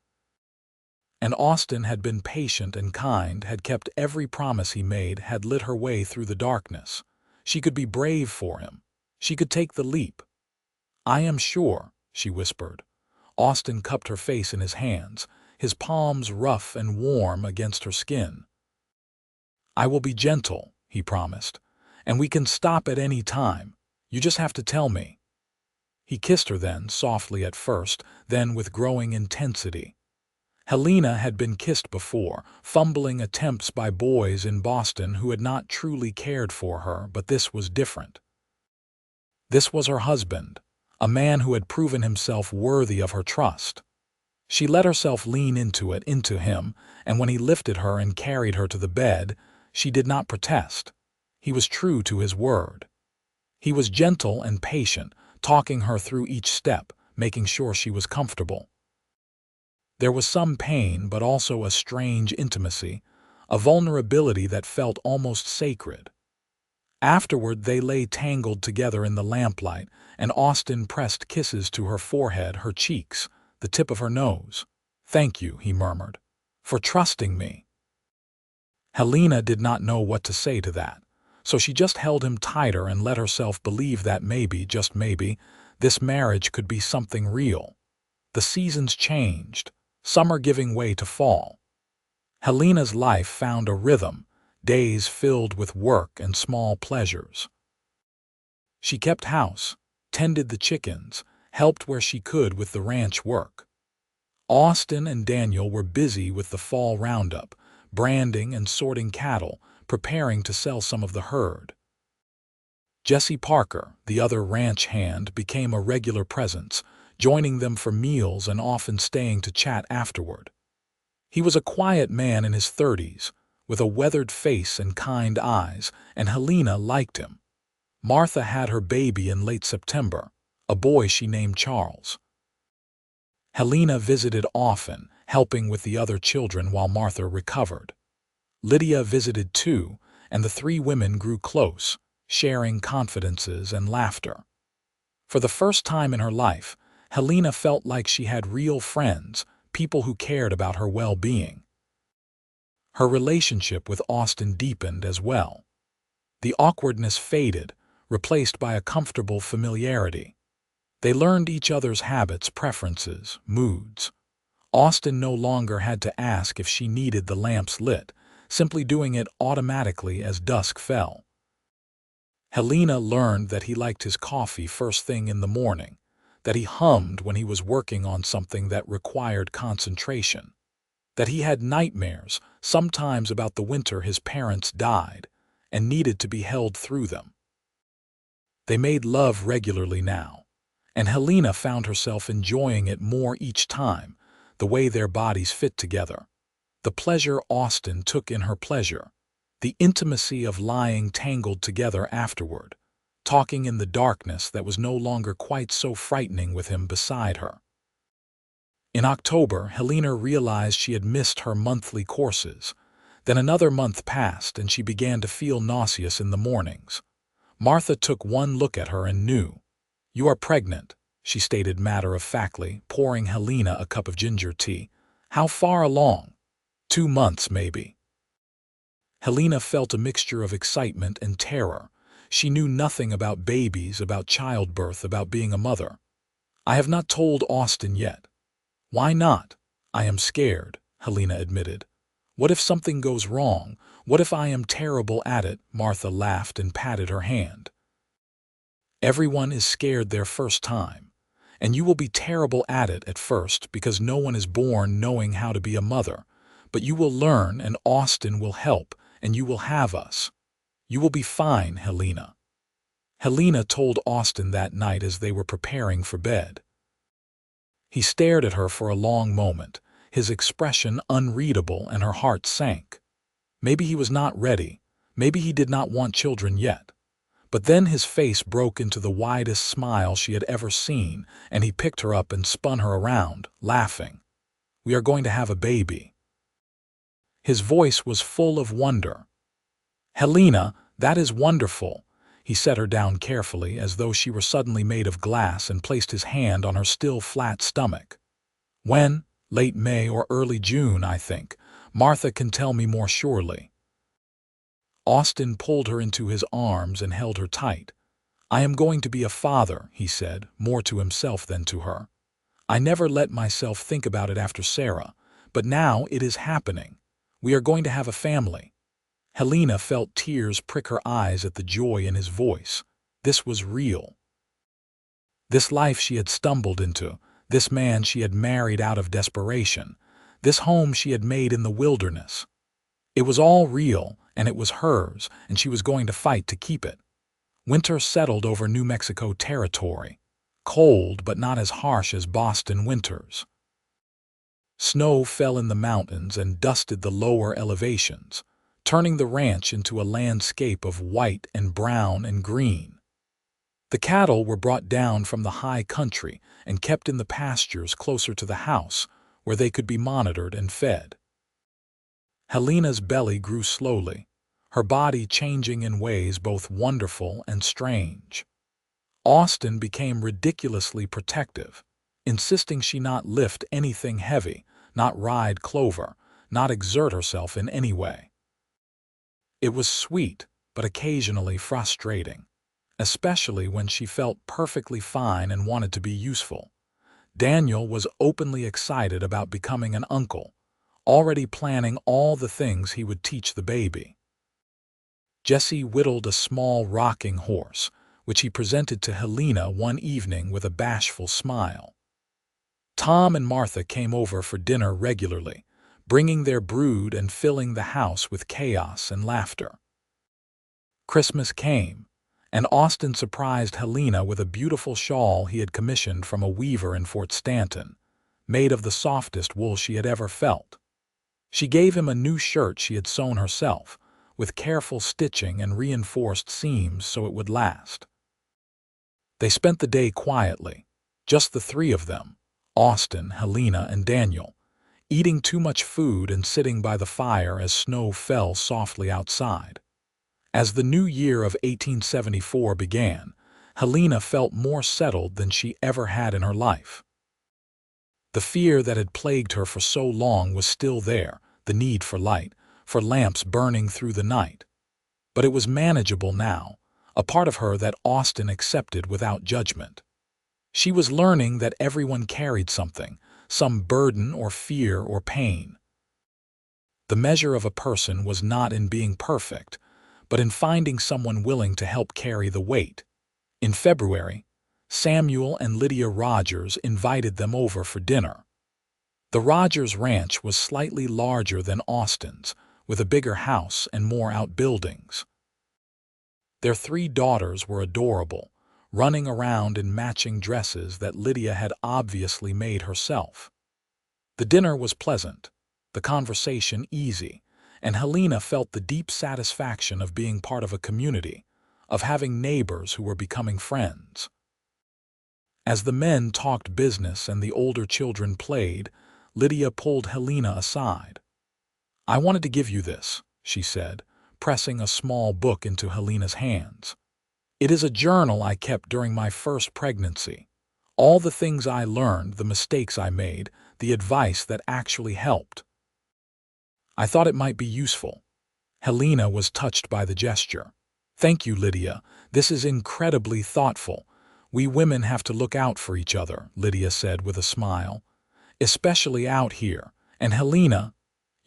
[SPEAKER 1] And Austin had been patient and kind, had kept every promise he made, had lit her way through the darkness. She could be brave for him. She could take the leap. "I am sure," she whispered. Austin cupped her face in his hands, his palms rough and warm against her skin. "I will be gentle," he promised, "and we can stop at any time. You just have to tell me." He kissed her then, softly at first, then with growing intensity. Helena had been kissed before, fumbling attempts by boys in Boston who had not truly cared for her, but this was different. This was her husband, a man who had proven himself worthy of her trust. She let herself lean into him, and when he lifted her and carried her to the bed, she did not protest. He was true to his word. He was gentle and patient, talking her through each step, making sure she was comfortable. There was some pain, but also a strange intimacy, a vulnerability that felt almost sacred. Afterward, they lay tangled together in the lamplight, and Austin pressed kisses to her forehead, her cheeks, the tip of her nose. "Thank you," he murmured, "for trusting me." Helena did not know what to say to that, so she just held him tighter and let herself believe that maybe, just maybe, this marriage could be something real. The seasons changed, summer giving way to fall. Helena's life found a rhythm, days filled with work and small pleasures. She kept house, tended the chickens, helped where she could with the ranch work. Austin and Daniel were busy with the fall roundup, branding and sorting cattle, preparing to sell some of the herd. Jesse Parker, the other ranch hand, became a regular presence, joining them for meals and often staying to chat afterward. He was a quiet man in his 30s, with a weathered face and kind eyes, and Helena liked him. Martha had her baby in late September, a boy she named Charles. Helena visited often, helping with the other children while Martha recovered. Lydia visited too, and the three women grew close, sharing confidences and laughter. For the first time in her life, Helena felt like she had real friends, people who cared about her well-being. Her relationship with Austin deepened as well. The awkwardness faded, replaced by a comfortable familiarity. They learned each other's habits, preferences, moods. Austin no longer had to ask if she needed the lamps lit, simply doing it automatically as dusk fell. Helena learned that he liked his coffee first thing in the morning, that he hummed when he was working on something that required concentration, that he had nightmares, sometimes about the winter his parents died, and needed to be held through them. They made love regularly now, and Helena found herself enjoying it more each time, the way their bodies fit together. The pleasure Austin took in her pleasure, the intimacy of lying tangled together afterward, talking in the darkness that was no longer quite so frightening with him beside her. In October, Helena realized she had missed her monthly courses. Then another month passed and she began to feel nauseous in the mornings. Martha took one look at her and knew. "You are pregnant," she stated matter-of-factly, pouring Helena a cup of ginger tea. "How far along?" 2 months, maybe." Helena felt a mixture of excitement and terror. She knew nothing about babies, about childbirth, about being a mother. "I have not told Austin yet." "Why not?" "I am scared," Helena admitted. "What if something goes wrong? What if I am terrible at it?" Martha laughed and patted her hand. "Everyone is scared their first time. And you will be terrible at it at first because no one is born knowing how to be a mother. But you will learn and Austin will help and you will have us. You will be fine, Helena." Helena told Austin that night as they were preparing for bed. He stared at her for a long moment, his expression unreadable, and her heart sank. Maybe he was not ready. Maybe he did not want children yet. But then his face broke into the widest smile she had ever seen, and he picked her up and spun her around, laughing. "We are going to have a baby." His voice was full of wonder. "Helena, that is wonderful." He set her down carefully, as though she were suddenly made of glass, and placed his hand on her still flat stomach. "When? Late May or early June, I think. Martha can tell me more surely." Austin pulled her into his arms and held her tight. "I am going to be a father," he said, more to himself than to her. "I never let myself think about it after Sarah, but now it is happening. We are going to have a family." Helena felt tears prick her eyes at the joy in his voice. This was real. This life she had stumbled into, this man she had married out of desperation, this home she had made in the wilderness. It was all real, and it was hers, and she was going to fight to keep it. Winter settled over New Mexico territory, cold but not as harsh as Boston winters. Snow fell in the mountains and dusted the lower elevations, turning the ranch into a landscape of white and brown and green. The cattle were brought down from the high country and kept in the pastures closer to the house, where they could be monitored and fed. Helena's belly grew slowly, her body changing in ways both wonderful and strange. Austin became ridiculously protective, insisting she not lift anything heavy, not ride Clover, not exert herself in any way. It was sweet, but occasionally frustrating, especially when she felt perfectly fine and wanted to be useful. Daniel was openly excited about becoming an uncle, already planning all the things he would teach the baby. Jesse whittled a small rocking horse, which he presented to Helena one evening with a bashful smile. Tom and Martha came over for dinner regularly, bringing their brood and filling the house with chaos and laughter. Christmas came, and Austin surprised Helena with a beautiful shawl he had commissioned from a weaver in Fort Stanton, made of the softest wool she had ever felt. She gave him a new shirt she had sewn herself, with careful stitching and reinforced seams so it would last. They spent the day quietly, just the three of them, Austin, Helena, and Daniel, eating too much food and sitting by the fire as snow fell softly outside. As the new year of 1874 began, Helena felt more settled than she ever had in her life. The fear that had plagued her for so long was still there, the need for light, for lamps burning through the night. But it was manageable now, a part of her that Austin accepted without judgment. She was learning that everyone carried something, some burden or fear or pain. The measure of a person was not in being perfect, but in finding someone willing to help carry the weight. In February, Samuel and Lydia Rogers invited them over for dinner. The Rogers ranch was slightly larger than Austin's, with a bigger house and more outbuildings. Their 3 daughters were adorable, running around in matching dresses that Lydia had obviously made herself. The dinner was pleasant. the conversation easy, and Helena felt the deep satisfaction of being part of a community, of having neighbors who were becoming friends. As the men talked business and the older children played, Lydia pulled Helena aside. "I wanted to give you this," she said, pressing a small book into Helena's hands. "It is a journal I kept during my first pregnancy. All the things I learned, the mistakes I made, the advice that actually helped. I thought it might be useful." Helena was touched by the gesture. "Thank you, Lydia. This is incredibly thoughtful. We women have to look out for each other," Lydia said with a smile. "Especially out here. And Helena,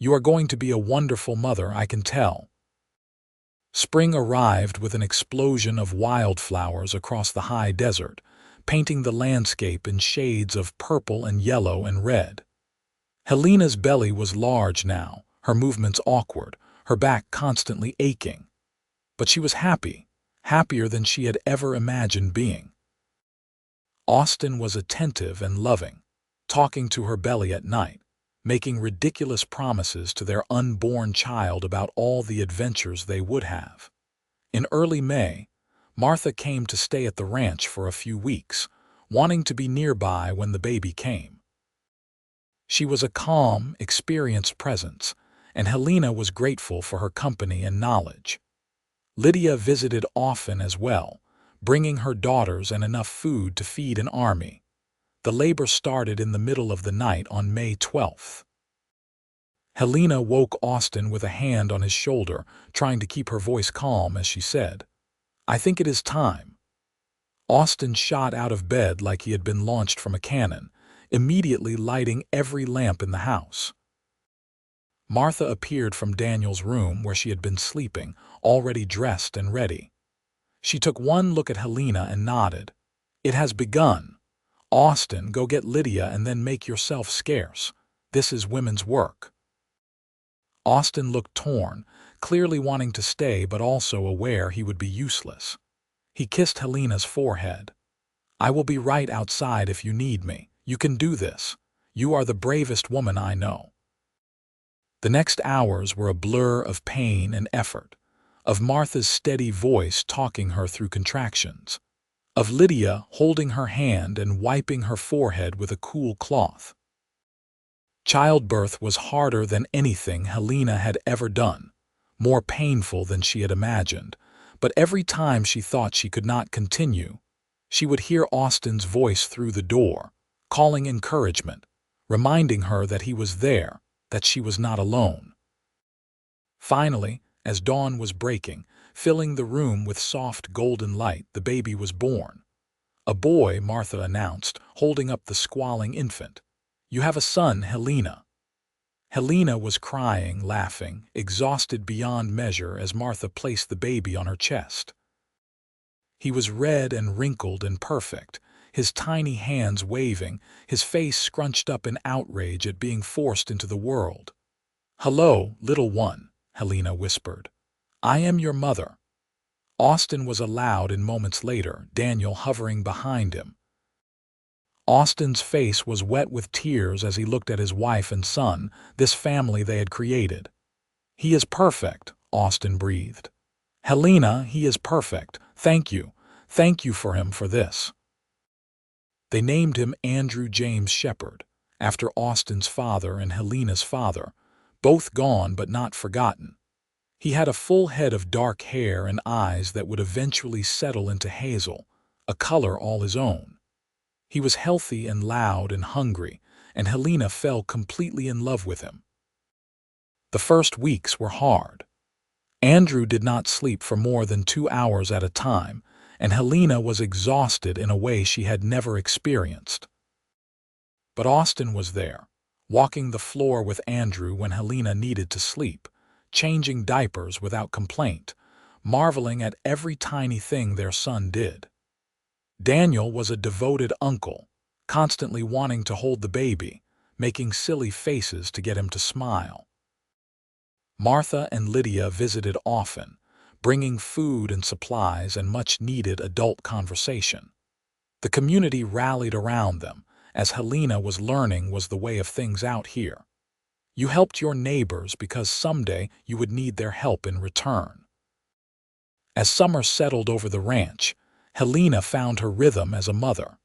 [SPEAKER 1] you are going to be a wonderful mother, I can tell." Spring arrived with an explosion of wildflowers across the high desert, painting the landscape in shades of purple and yellow and red. Helena's belly was large now, her movements awkward, her back constantly aching. But she was happy, happier than she had ever imagined being. Austin was attentive and loving, talking to her belly at night, making ridiculous promises to their unborn child about all the adventures they would have. In early May, Martha came to stay at the ranch for a few weeks, wanting to be nearby when the baby came. She was a calm, experienced presence, and Helena was grateful for her company and knowledge. Lydia visited often as well, bringing her daughters and enough food to feed an army. The labor started in the middle of the night on May 12th. Helena woke Austin with a hand on his shoulder, trying to keep her voice calm as she said, "I think it is time." Austin shot out of bed like he had been launched from a cannon, immediately lighting every lamp in the house. Martha appeared from Daniel's room where she had been sleeping, already dressed and ready. She took one look at Helena and nodded. "It has begun. Austin, go get Lydia and then make yourself scarce. This is women's work." Austin looked torn, clearly wanting to stay but also aware he would be useless. He kissed Helena's forehead. "I will be right outside if you need me. You can do this. You are the bravest woman I know." The next hours were a blur of pain and effort, of Martha's steady voice talking her through contractions, of Lydia holding her hand and wiping her forehead with a cool cloth. Childbirth was harder than anything Helena had ever done, more painful than she had imagined, but every time she thought she could not continue, she would hear Austin's voice through the door, calling encouragement, reminding her that he was there, that she was not alone. Finally, as dawn was breaking, filling the room with soft golden light, the baby was born. "A boy," Martha announced, holding up the squalling infant. "You have a son, Helena." Helena was crying, laughing, exhausted beyond measure as Martha placed the baby on her chest. He was red and wrinkled and perfect, his tiny hands waving, his face scrunched up in outrage at being forced into the world. "Hello, little one," Helena whispered. "I am your mother." Austin was allowed in moments later, Daniel hovering behind him. Austin's face was wet with tears as he looked at his wife and son, this family they had created. "He is perfect," Austin breathed. "Helena, he is perfect. Thank you. Thank you for him for this." They named him Andrew James Shepard, after Austin's father and Helena's father, both gone but not forgotten. He had a full head of dark hair and eyes that would eventually settle into hazel, a color all his own. He was healthy and loud and hungry, and Helena fell completely in love with him. The first weeks were hard. Andrew did not sleep for more than 2 hours at a time, and Helena was exhausted in a way she had never experienced. But Austin was there, walking the floor with Andrew when Helena needed to sleep, changing diapers without complaint, marveling at every tiny thing their son did. Daniel was a devoted uncle, constantly wanting to hold the baby, making silly faces to get him to smile. Martha and Lydia visited often, bringing food and supplies and much-needed adult conversation. The community rallied around them, as Helena was learning was the way of things out here. You helped your neighbors because someday you would need their help in return. As summer settled over the ranch, Helena found her rhythm as a mother.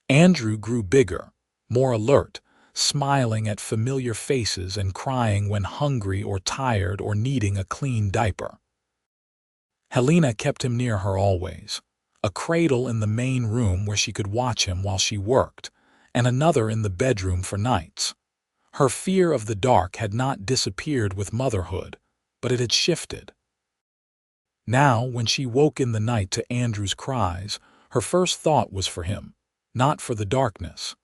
[SPEAKER 1] Andrew grew bigger, more alert, smiling at familiar faces and crying when hungry or tired or needing a clean diaper. Helena kept him near her always, a cradle in the main room where she could watch him while she worked, and another in the bedroom for nights. Her fear of the dark had not disappeared with motherhood, but it had shifted. Now, when she woke in the night to Andrew's cries, her first thought was for him, not for the darkness.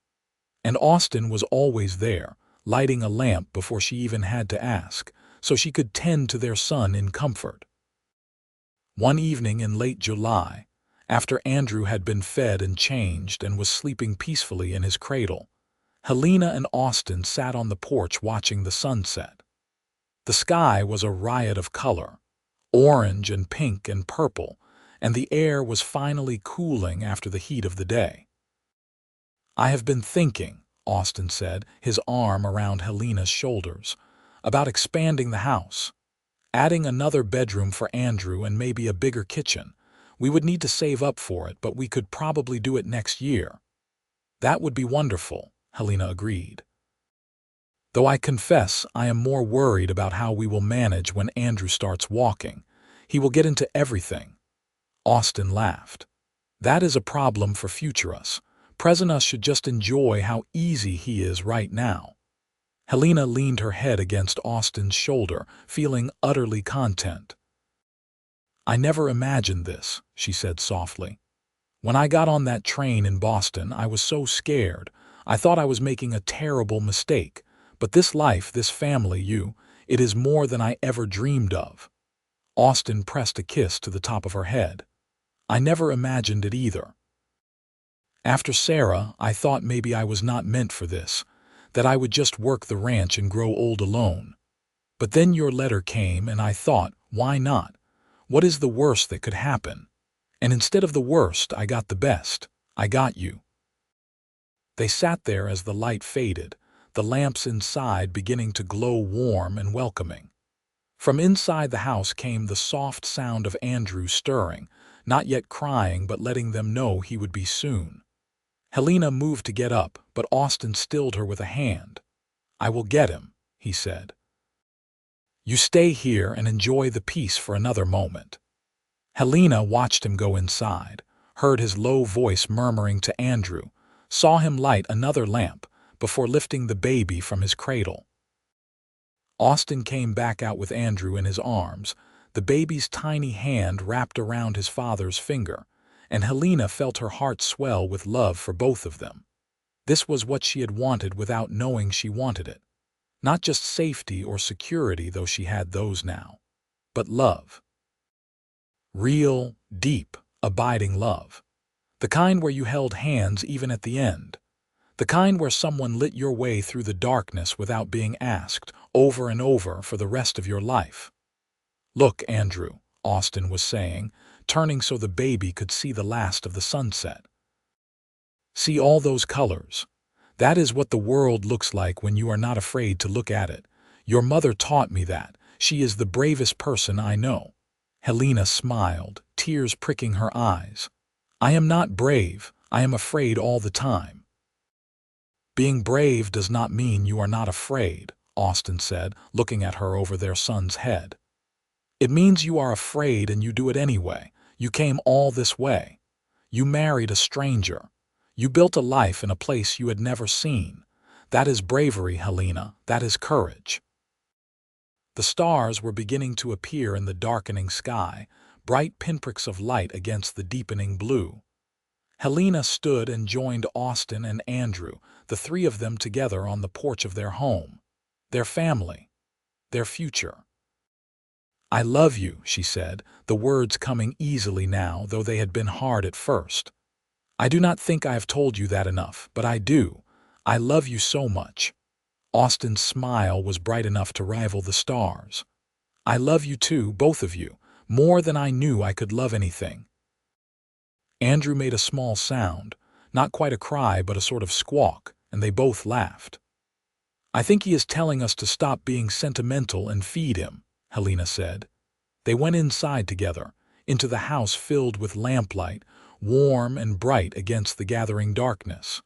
[SPEAKER 1] And Austin was always there, lighting a lamp before she even had to ask, so she could tend to their son in comfort. One evening in late July, after Andrew had been fed and changed and was sleeping peacefully in his cradle, Helena and Austin sat on the porch watching the sunset. The sky was a riot of color, orange and pink and purple, and the air was finally cooling after the heat of the day. "I have been thinking," Austin said, his arm around Helena's shoulders, "about expanding the house. Adding another bedroom for Andrew and maybe a bigger kitchen. We would need to save up for it, but we could probably do it next year." "That would be wonderful," Helena agreed. "Though I confess I am more worried about how we will manage when Andrew starts walking. He will get into everything." Austin laughed. "That is a problem for future us. Present us should just enjoy how easy he is right now." Helena leaned her head against Austin's shoulder, feeling utterly content. "I never imagined this," she said softly. "When I got on that train in Boston, I was so scared. I thought I was making a terrible mistake. But this life, this family, it is more than I ever dreamed of." Austin pressed a kiss to the top of her head. "I never imagined it either. After Sarah, I thought maybe I was not meant for this, that I would just work the ranch and grow old alone. But then your letter came and I thought, why not? What is the worst that could happen? And instead of the worst, I got the best. I got you." They sat there as the light faded, the lamps inside beginning to glow warm and welcoming. From inside the house came the soft sound of Andrew stirring, not yet crying but letting them know he would be soon. Helena moved to get up, but Austin stilled her with a hand. "I will get him," he said. "You stay here and enjoy the peace for another moment." Helena watched him go inside, heard his low voice murmuring to Andrew, saw him light another lamp before lifting the baby from his cradle. Austin came back out with Andrew in his arms, the baby's tiny hand wrapped around his father's finger, and Helena felt her heart swell with love for both of them. This was what she had wanted without knowing she wanted it. Not just safety or security, though she had those now, but love. Real, deep, abiding love. The kind where you held hands even at the end. The kind where someone lit your way through the darkness without being asked, over and over for the rest of your life. "Look, Andrew," Austin was saying, turning so the baby could see the last of the sunset. "See all those colors? That is what the world looks like when you are not afraid to look at it. Your mother taught me that. She is the bravest person I know." Helena smiled, tears pricking her eyes. "I am not brave. I am afraid all the time." "Being brave does not mean you are not afraid," Austin said, looking at her over their son's head. "It means you are afraid and you do it anyway. You came all this way. You married a stranger. You built a life in a place you had never seen. That is bravery, Helena. That is courage." The stars were beginning to appear in the darkening sky, bright pinpricks of light against the deepening blue. Helena stood and joined Austin and Andrew, the three of them together on the porch of their home, their family, their future. "I love you," she said, the words coming easily now, though they had been hard at first. "I do not think I have told you that enough, but I do. I love you so much." Austin's smile was bright enough to rival the stars. "I love you too, both of you, more than I knew I could love anything." Andrew made a small sound, not quite a cry but a sort of squawk, and they both laughed. I think he is telling us to stop being sentimental and feed him, Helena said. They went inside together, into the house filled with lamplight, warm and bright against the gathering darkness.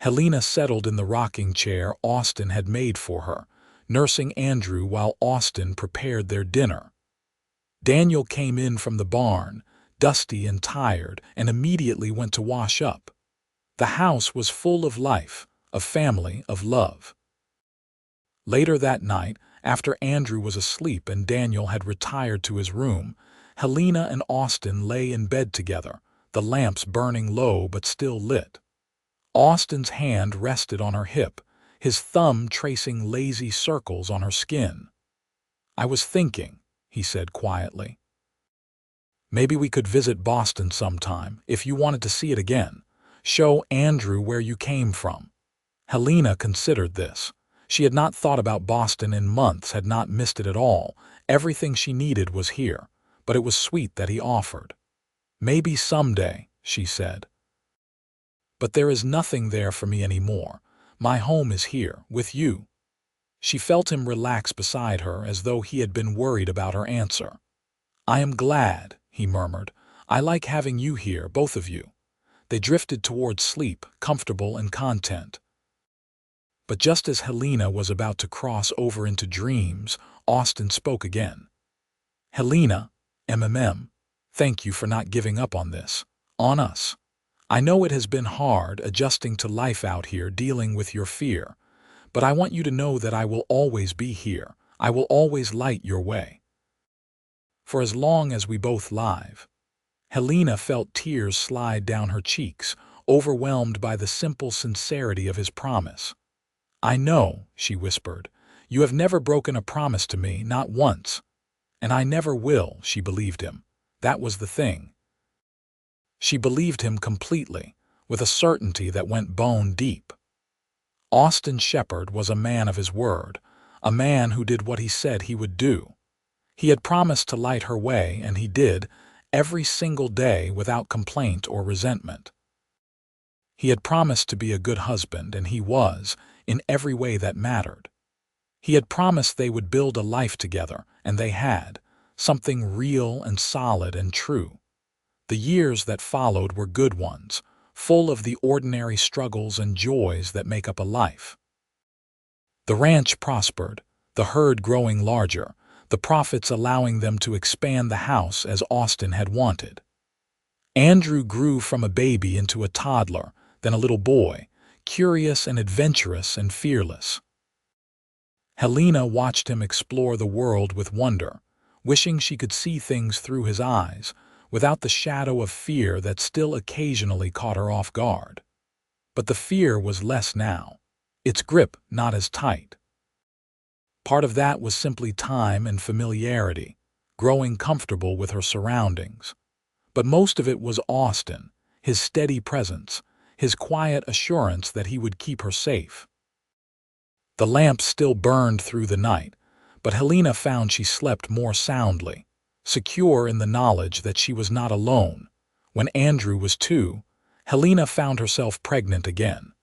[SPEAKER 1] Helena settled in the rocking chair Austin had made for her, nursing Andrew while Austin prepared their dinner. Daniel came in from the barn, dusty and tired, and immediately went to wash up. The house was full of life, of family, of love. Later that night, after Andrew was asleep and Daniel had retired to his room, Helena and Austin lay in bed together, the lamps burning low but still lit. Austin's hand rested on her hip, his thumb tracing lazy circles on her skin. "I was thinking," he said quietly. "Maybe we could visit Boston sometime, if you wanted to see it again. Show Andrew where you came from." Helena considered this. She had not thought about Boston in months, had not missed it at all. Everything she needed was here, but it was sweet that he offered. "Maybe someday," she said. "But there is nothing there for me anymore. My home is here, with you." She felt him relax beside her as though he had been worried about her answer. "I am glad," he murmured. "I like having you here, both of you." They drifted toward sleep, comfortable and content. But just as Helena was about to cross over into dreams, Austin spoke again. "Helena, thank you for not giving up on this, on us. I know it has been hard adjusting to life out here, dealing with your fear, but I want you to know that I will always be here. I will always light your way. For as long as we both live." Helena felt tears slide down her cheeks, overwhelmed by the simple sincerity of his promise. "I know," she whispered. "You have never broken a promise to me, not once. And I never will," she believed him. That was the thing. She believed him completely, with a certainty that went bone deep. Austin Shepherd was a man of his word, a man who did what he said he would do. He had promised to light her way, and he did, every single day without complaint or resentment. He had promised to be a good husband, and he was, in every way that mattered. He had promised they would build a life together, and they had, something real and solid and true. The years that followed were good ones, full of the ordinary struggles and joys that make up a life. The ranch prospered, the herd growing larger, the profits allowing them to expand the house as Austin had wanted. Andrew grew from a baby into a toddler, then a little boy, curious and adventurous and fearless. Helena watched him explore the world with wonder, wishing she could see things through his eyes, without the shadow of fear that still occasionally caught her off guard. But the fear was less now, its grip not as tight. Part of that was simply time and familiarity, growing comfortable with her surroundings. But most of it was Austin, his steady presence, his quiet assurance that he would keep her safe. The lamp still burned through the night, but Helena found she slept more soundly, secure in the knowledge that she was not alone. When Andrew was 2, Helena found herself pregnant again.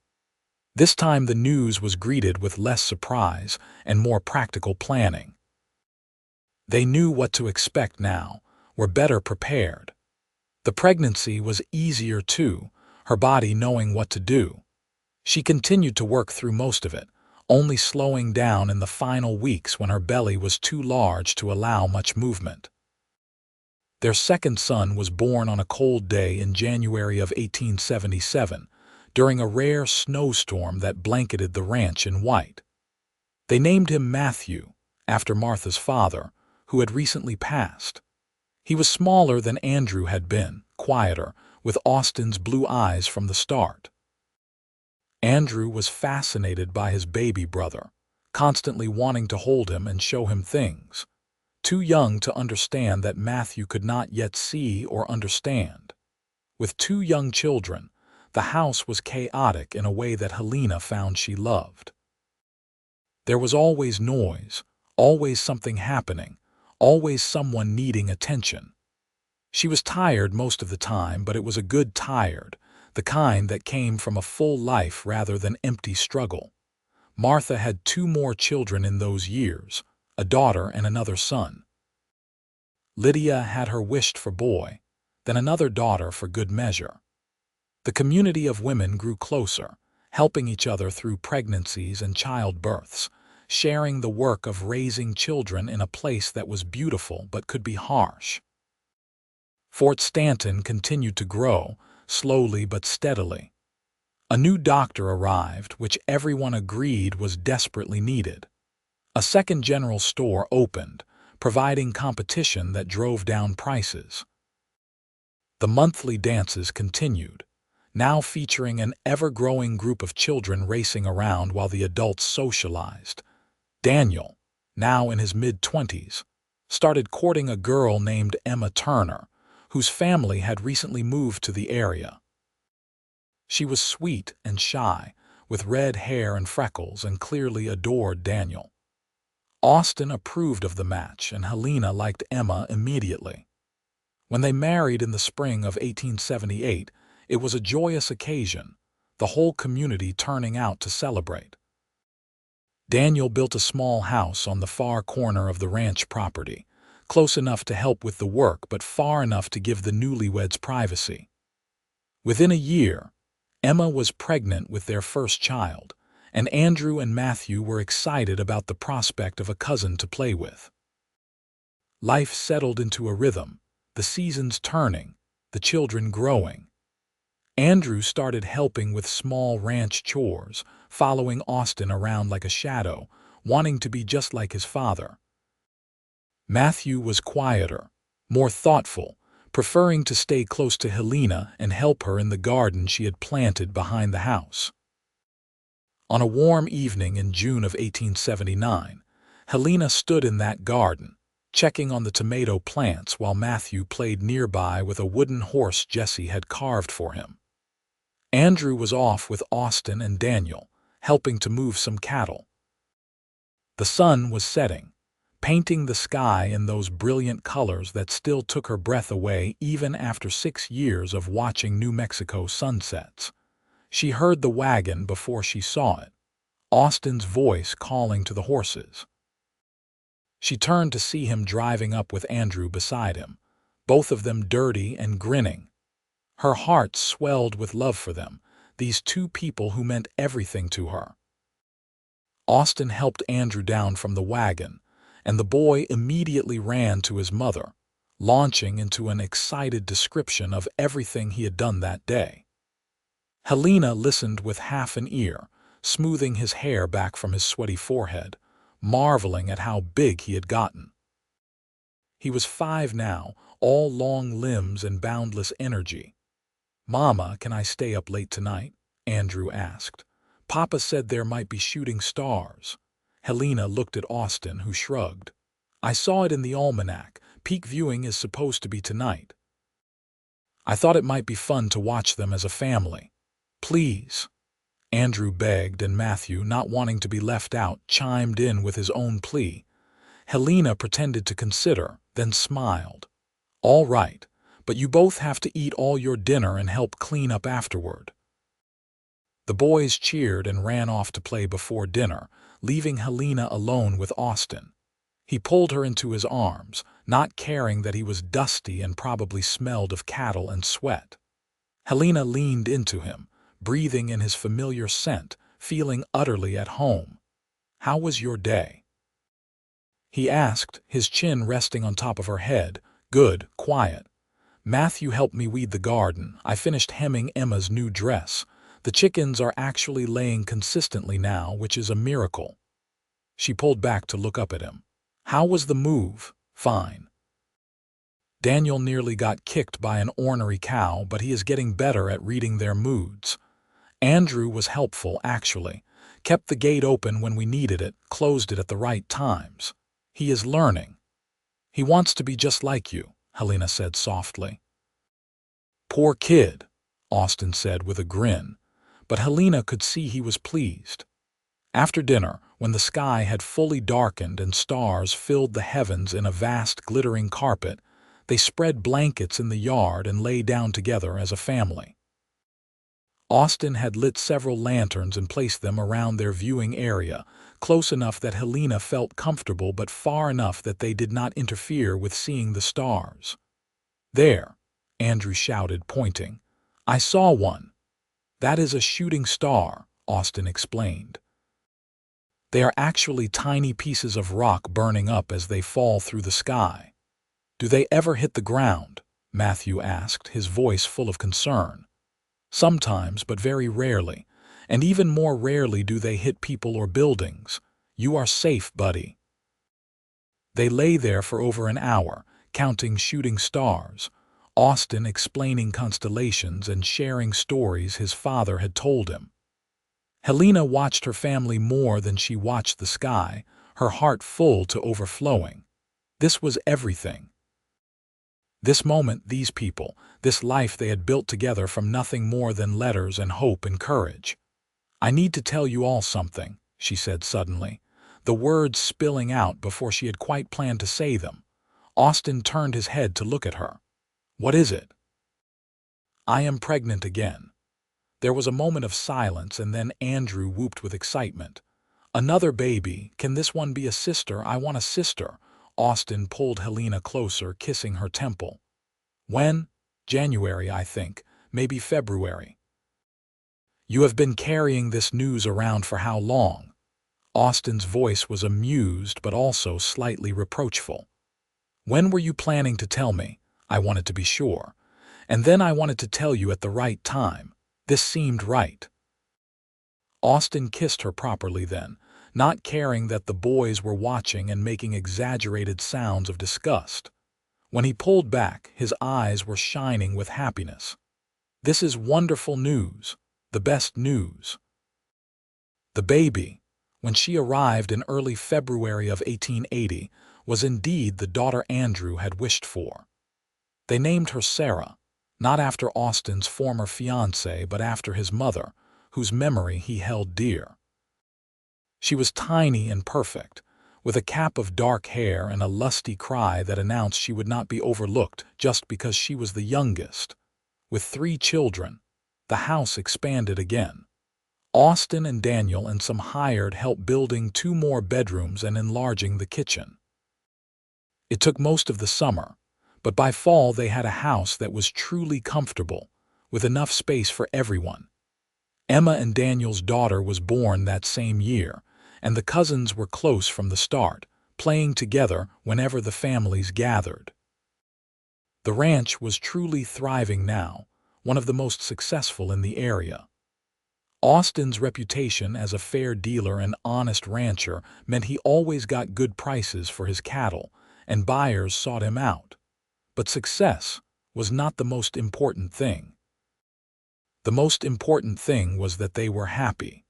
[SPEAKER 1] This time the news was greeted with less surprise and more practical planning. They knew what to expect now, were better prepared. The pregnancy was easier too, her body knowing what to do. She continued to work through most of it, only slowing down in the final weeks when her belly was too large to allow much movement. Their second son was born on a cold day in January of 1877, during a rare snowstorm that blanketed the ranch in white. They named him Matthew, after Martha's father, who had recently passed. He was smaller than Andrew had been, quieter, with Austin's blue eyes from the start. Andrew was fascinated by his baby brother, constantly wanting to hold him and show him things. Too young to understand that Matthew could not yet see or understand. With 2 young children, the house was chaotic in a way that Helena found she loved. There was always noise, always something happening, always someone needing attention. She was tired most of the time, but it was a good tired, the kind that came from a full life rather than empty struggle. Martha had 2 more children in those years, a daughter and another son. Lydia had her wished-for boy, then another daughter for good measure. The community of women grew closer, helping each other through pregnancies and childbirths, sharing the work of raising children in a place that was beautiful but could be harsh. Fort Stanton continued to grow, slowly but steadily. A new doctor arrived, which everyone agreed was desperately needed. A second general store opened, providing competition that drove down prices. The monthly dances continued, now featuring an ever-growing group of children racing around while the adults socialized. Daniel, now in his mid-20s, started courting a girl named Emma Turner, whose family had recently moved to the area. She was sweet and shy, with red hair and freckles, and clearly adored Daniel. Austin approved of the match, and Helena liked Emma immediately. When they married in the spring of 1878, it was a joyous occasion, the whole community turning out to celebrate. Daniel built a small house on the far corner of the ranch property, close enough to help with the work but far enough to give the newlyweds privacy. Within a year, Emma was pregnant with their first child, and Andrew and Matthew were excited about the prospect of a cousin to play with. Life settled into a rhythm, the seasons turning, the children growing. Andrew started helping with small ranch chores, following Austin around like a shadow, wanting to be just like his father. Matthew was quieter, more thoughtful, preferring to stay close to Helena and help her in the garden she had planted behind the house. On a warm evening in June of 1879, Helena stood in that garden, checking on the tomato plants while Matthew played nearby with a wooden horse Jessie had carved for him. Andrew was off with Austin and Daniel, helping to move some cattle. The sun was setting, painting the sky in those brilliant colors that still took her breath away even after 6 years of watching New Mexico sunsets. She heard the wagon before she saw it, Austin's voice calling to the horses. She turned to see him driving up with Andrew beside him, both of them dirty and grinning. Her heart swelled with love for them, these 2 people who meant everything to her. Austin helped Andrew down from the wagon, and the boy immediately ran to his mother, launching into an excited description of everything he had done that day. Helena listened with half an ear, smoothing his hair back from his sweaty forehead, marveling at how big he had gotten. He was 5 now, all long limbs and boundless energy. "Mama, can I stay up late tonight?" Andrew asked. "Papa said there might be shooting stars." Helena looked at Austin, who shrugged. "I saw it in the almanac. Peak viewing is supposed to be tonight. I thought it might be fun to watch them as a family." "Please," Andrew begged, and Matthew, not wanting to be left out, chimed in with his own plea. Helena pretended to consider, then smiled. "All right, but you both have to eat all your dinner and help clean up afterward." The boys cheered and ran off to play before dinner, leaving Helena alone with Austin. He pulled her into his arms, not caring that he was dusty and probably smelled of cattle and sweat. Helena leaned into him, breathing in his familiar scent, feeling utterly at home. "How was your day?" he asked, his chin resting on top of her head. "Good, quiet. Matthew helped me weed the garden. I finished hemming Emma's new dress. The chickens are actually laying consistently now, which is a miracle." She pulled back to look up at him. "How was the move?" "Fine. Daniel nearly got kicked by an ornery cow, but he is getting better at reading their moods. Andrew was helpful, actually. Kept the gate open when we needed it, closed it at the right times. He is learning. He wants to be just like you," Helena said softly. "Poor kid," Austin said with a grin, but Helena could see he was pleased. After dinner, when the sky had fully darkened and stars filled the heavens in a vast glittering carpet, they spread blankets in the yard and lay down together as a family. Austin had lit several lanterns and placed them around their viewing area, close enough that Helena felt comfortable but far enough that they did not interfere with seeing the stars. "There," Andrew shouted, pointing. "I saw one." "That is a shooting star," Austin explained. "They are actually tiny pieces of rock burning up as they fall through the sky." "Do they ever hit the ground?" Matthew asked, his voice full of concern. "Sometimes, but very rarely. And even more rarely do they hit people or buildings. You are safe, buddy." They lay there for over an hour, counting shooting stars, Austin explaining constellations and sharing stories his father had told him. Helena watched her family more than she watched the sky, her heart full to overflowing. This was everything. This moment, these people, this life they had built together from nothing more than letters and hope and courage. "I need to tell you all something," she said suddenly, the words spilling out before she had quite planned to say them. Austin turned his head to look at her. "What is it?" "I am pregnant again." There was a moment of silence, and then Andrew whooped with excitement. "Another baby! Can this one be a sister? I want a sister." Austin pulled Helena closer, kissing her temple. "When?" "January, I think. Maybe February." "You have been carrying this news around for how long?" Austin's voice was amused but also slightly reproachful. "When were you planning to tell me?" "I wanted to be sure. And then I wanted to tell you at the right time. This seemed right." Austin kissed her properly then, not caring that the boys were watching and making exaggerated sounds of disgust. When he pulled back, his eyes were shining with happiness. "This is wonderful news. The best news." The baby, when she arrived in early February of 1880, was indeed the daughter Andrew had wished for. They named her Sarah, not after Austin's former fiancée, but after his mother, whose memory he held dear. She was tiny and perfect, with a cap of dark hair and a lusty cry that announced she would not be overlooked just because she was the youngest. With 3 children, the house expanded again. Austin and Daniel and some hired help building 2 more bedrooms and enlarging the kitchen. It took most of the summer, but by fall they had a house that was truly comfortable, with enough space for everyone. Emma and Daniel's daughter was born that same year, and the cousins were close from the start, playing together whenever the families gathered. The ranch was truly thriving now, one of the most successful in the area. Austin's reputation as a fair dealer and honest rancher meant he always got good prices for his cattle, and buyers sought him out. But success was not the most important thing. The most important thing was that they were happy.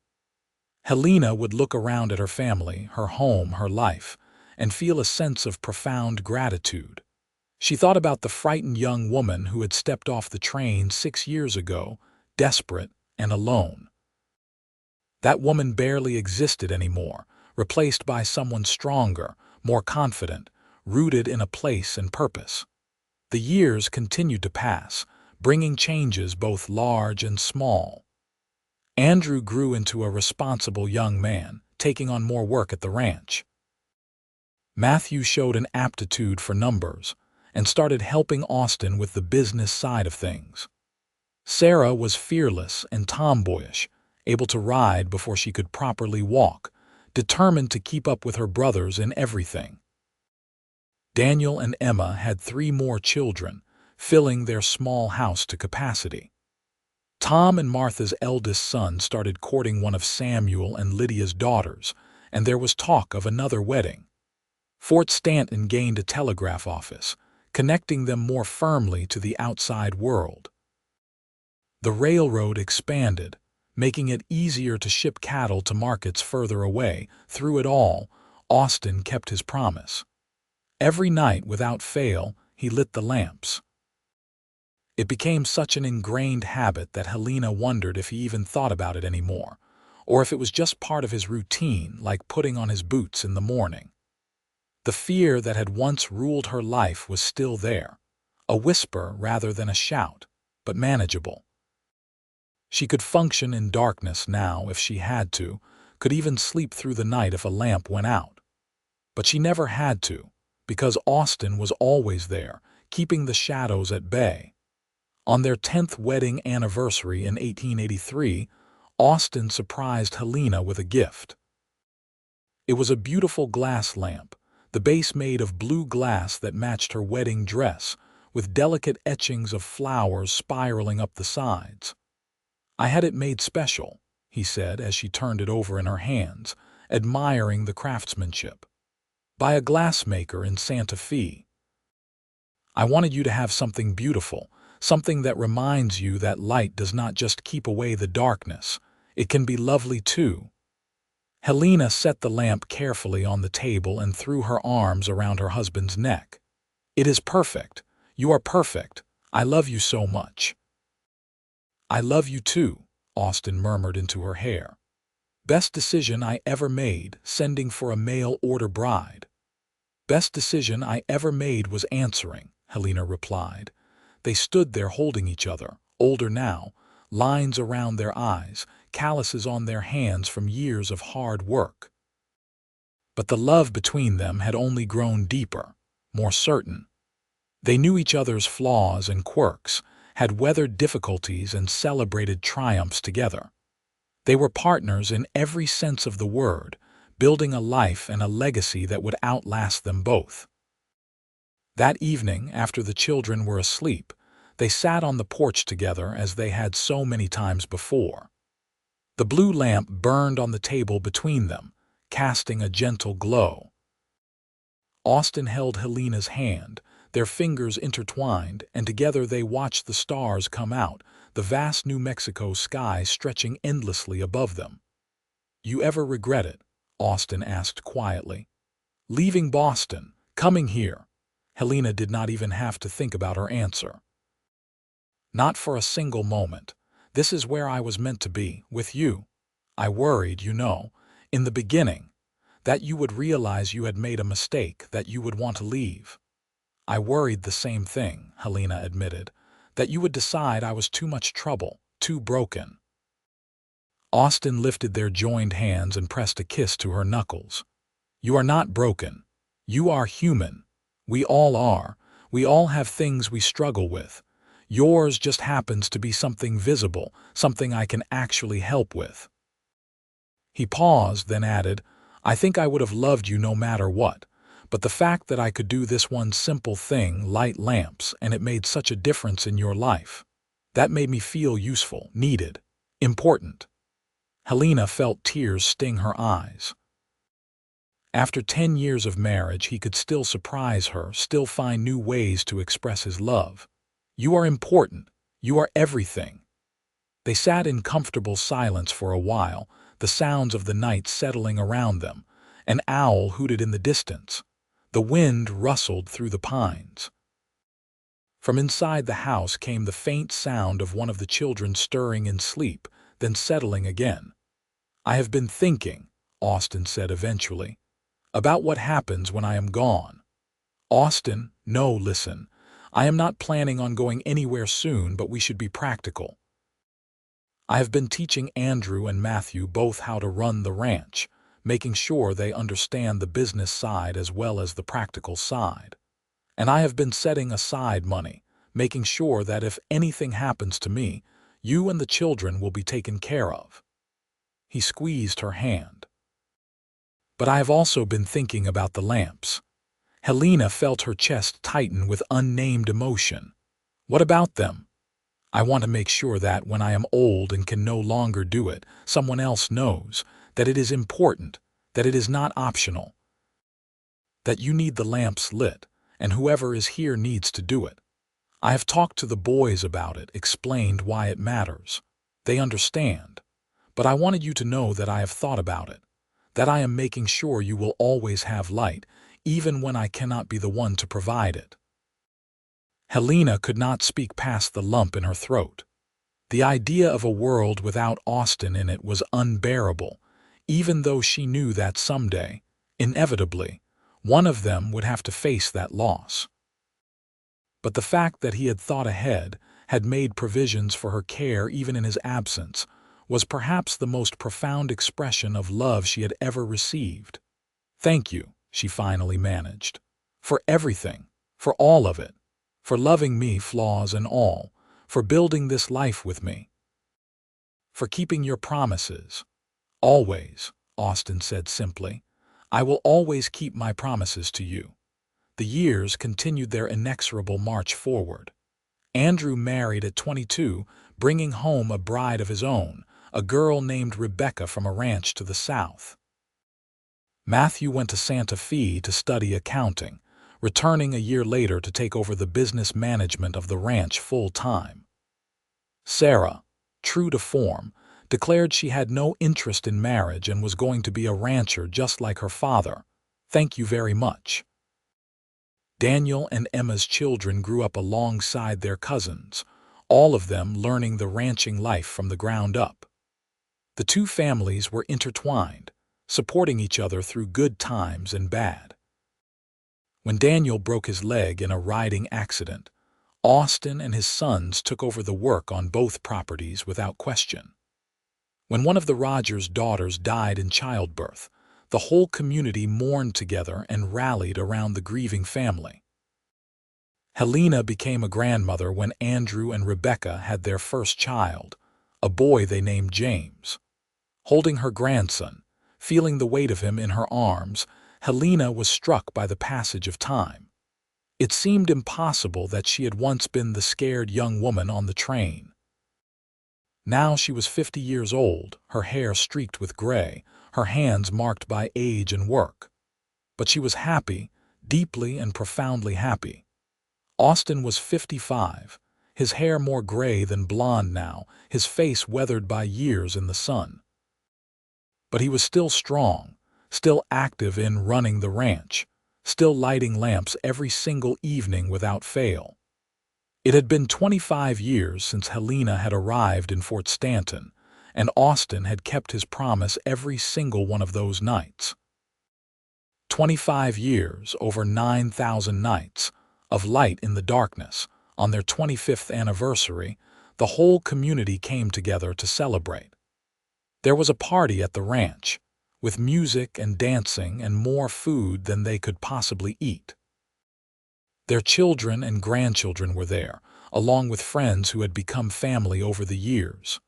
[SPEAKER 1] Helena would look around at her family, her home, her life, and feel a sense of profound gratitude. She thought about the frightened young woman who had stepped off the train 6 years ago, desperate and alone. That woman barely existed anymore, replaced by someone stronger, more confident, rooted in a place and purpose. The years continued to pass, bringing changes both large and small. Andrew grew into a responsible young man, taking on more work at the ranch. Matthew showed an aptitude for numbers and started helping Austin with the business side of things. Sarah was fearless and tomboyish, able to ride before she could properly walk, determined to keep up with her brothers in everything. Daniel and Emma had 3 more children, filling their small house to capacity. Tom and Martha's eldest son started courting one of Samuel and Lydia's daughters, and there was talk of another wedding. Fort Stanton gained a telegraph office, connecting them more firmly to the outside world. The railroad expanded, making it easier to ship cattle to markets further away. Through it all, Austin kept his promise. Every night, without fail, he lit the lamps. It became such an ingrained habit that Helena wondered if he even thought about it anymore, or if it was just part of his routine, like putting on his boots in the morning. The fear that had once ruled her life was still there, a whisper rather than a shout, but manageable. She could function in darkness now if she had to, could even sleep through the night if a lamp went out. But she never had to, because Austin was always there, keeping the shadows at bay. On their 10th wedding anniversary in 1883, Austin surprised Helena with a gift. It was a beautiful glass lamp, the base made of blue glass that matched her wedding dress, with delicate etchings of flowers spiraling up the sides. "I had it made special," he said as she turned it over in her hands, admiring the craftsmanship. "By a glassmaker in Santa Fe. I wanted you to have something beautiful, something that reminds you that light does not just keep away the darkness, it can be lovely too." Helena set the lamp carefully on the table and threw her arms around her husband's neck. "It is perfect. You are perfect. I love you so much." "I love you too," Austin murmured into her hair. "Best decision I ever made, sending for a mail-order bride." "Best decision I ever made was answering," Helena replied. They stood there holding each other, older now, lines around their eyes, calluses on their hands from years of hard work. But the love between them had only grown deeper, more certain. They knew each other's flaws and quirks, had weathered difficulties and celebrated triumphs together. They were partners in every sense of the word, building a life and a legacy that would outlast them both. That evening, after the children were asleep, they sat on the porch together as they had so many times before. The blue lamp burned on the table between them, casting a gentle glow. Austin held Helena's hand, their fingers intertwined, and together they watched the stars come out, the vast New Mexico sky stretching endlessly above them. "You ever regret it?" Austin asked quietly. "Leaving Boston, coming here?" Helena did not even have to think about her answer. "Not for a single moment. This is where I was meant to be, with you. I worried, in the beginning, that you would realize you had made a mistake, that you would want to leave." "I worried the same thing," Helena admitted, "that you would decide I was too much trouble, too broken." Austin lifted their joined hands and pressed a kiss to her knuckles. "You are not broken. You are human. We all are. We all have things we struggle with. Yours just happens to be something visible, something I can actually help with." He paused, then added, "I think I would have loved you no matter what, but the fact that I could do this one simple thing, light lamps, and it made such a difference in your life, that made me feel useful, needed, important." Helena felt tears sting her eyes. After 10 years of marriage, he could still surprise her, still find new ways to express his love. "You are important. You are everything." They sat in comfortable silence for a while, the sounds of the night settling around them. An owl hooted in the distance. The wind rustled through the pines. From inside the house came the faint sound of one of the children stirring in sleep, then settling again. "I have been thinking," Austin said eventually, "about what happens when I am gone." "Austin, no, listen. I am not planning on going anywhere soon, but we should be practical. I have been teaching Andrew and Matthew both how to run the ranch, making sure they understand the business side as well as the practical side. And I have been setting aside money, making sure that if anything happens to me, you and the children will be taken care of." He squeezed her hand. "But I have also been thinking about the lamps." Helena felt her chest tighten with unnamed emotion. "What about them?" "I want to make sure that when I am old and can no longer do it, someone else knows that it is important, that it is not optional, that you need the lamps lit, and whoever is here needs to do it. I have talked to the boys about it, explained why it matters. They understand. But I wanted you to know that I have thought about it, that I am making sure you will always have light, even when I cannot be the one to provide it." Helena could not speak past the lump in her throat. The idea of a world without Austin in it was unbearable, even though she knew that someday, inevitably, one of them would have to face that loss. But the fact that he had thought ahead, had made provisions for her care even in his absence, was perhaps the most profound expression of love she had ever received. "Thank you," she finally managed, "for everything, for all of it, for loving me, flaws and all, for building this life with me, for keeping your promises." "Always," Austin said simply. "I will always keep my promises to you." The years continued their inexorable march forward. Andrew married at 22, bringing home a bride of his own, a girl named Rebecca from a ranch to the south. Matthew went to Santa Fe to study accounting, returning a year later to take over the business management of the ranch full-time. Sarah, true to form, declared she had no interest in marriage and was going to be a rancher just like her father. "Thank you very much." Daniel and Emma's children grew up alongside their cousins, all of them learning the ranching life from the ground up. The two families were intertwined, supporting each other through good times and bad. When Daniel broke his leg in a riding accident, Austin and his sons took over the work on both properties without question. When one of the Rogers' daughters died in childbirth, the whole community mourned together and rallied around the grieving family. Helena became a grandmother when Andrew and Rebecca had their first child, a boy they named James. Holding her grandson, feeling the weight of him in her arms, Helena was struck by the passage of time. It seemed impossible that she had once been the scared young woman on the train. Now she was 50 years old, her hair streaked with gray, her hands marked by age and work. But she was happy, deeply and profoundly happy. Austin was 55, his hair more gray than blonde now, his face weathered by years in the sun. But he was still strong, still active in running the ranch, still lighting lamps every single evening without fail. It had been 25 years since Helena had arrived in Fort Stanton, and Austin had kept his promise every single one of those nights. 25 years, over 9,000 nights, of light in the darkness. On their 25th anniversary, the whole community came together to celebrate. There was a party at the ranch, with music and dancing and more food than they could possibly eat. Their children and grandchildren were there, along with friends who had become family over the years.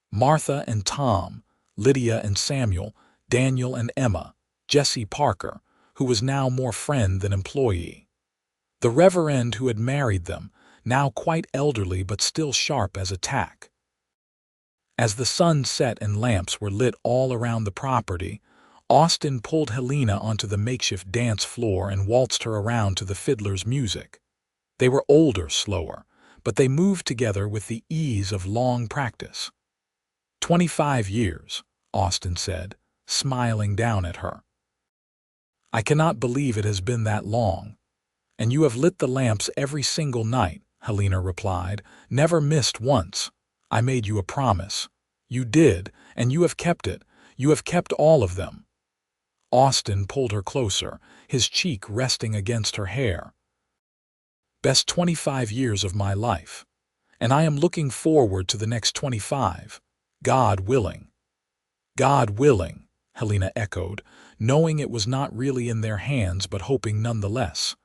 [SPEAKER 1] Martha and Tom, Lydia and Samuel, Daniel and Emma, Jesse Parker, who was now more friend than employee. The Reverend who had married them, now quite elderly but still sharp as a tack. As the sun set and lamps were lit all around the property, Austin pulled Helena onto the makeshift dance floor and waltzed her around to the fiddler's music. They were older, slower, but they moved together with the ease of long practice. 25 years, Austin said, smiling down at her. "I cannot believe it has been that long." "And you have lit the lamps every single night," Helena replied. "Never missed once. I made you a promise. You did, and you have kept it. You have kept all of them." Austin pulled her closer, his cheek resting against her hair. "Best 25 years of my life. And I am looking forward to the next 25. God willing." "God willing," Helena echoed, knowing it was not really in their hands but hoping nonetheless.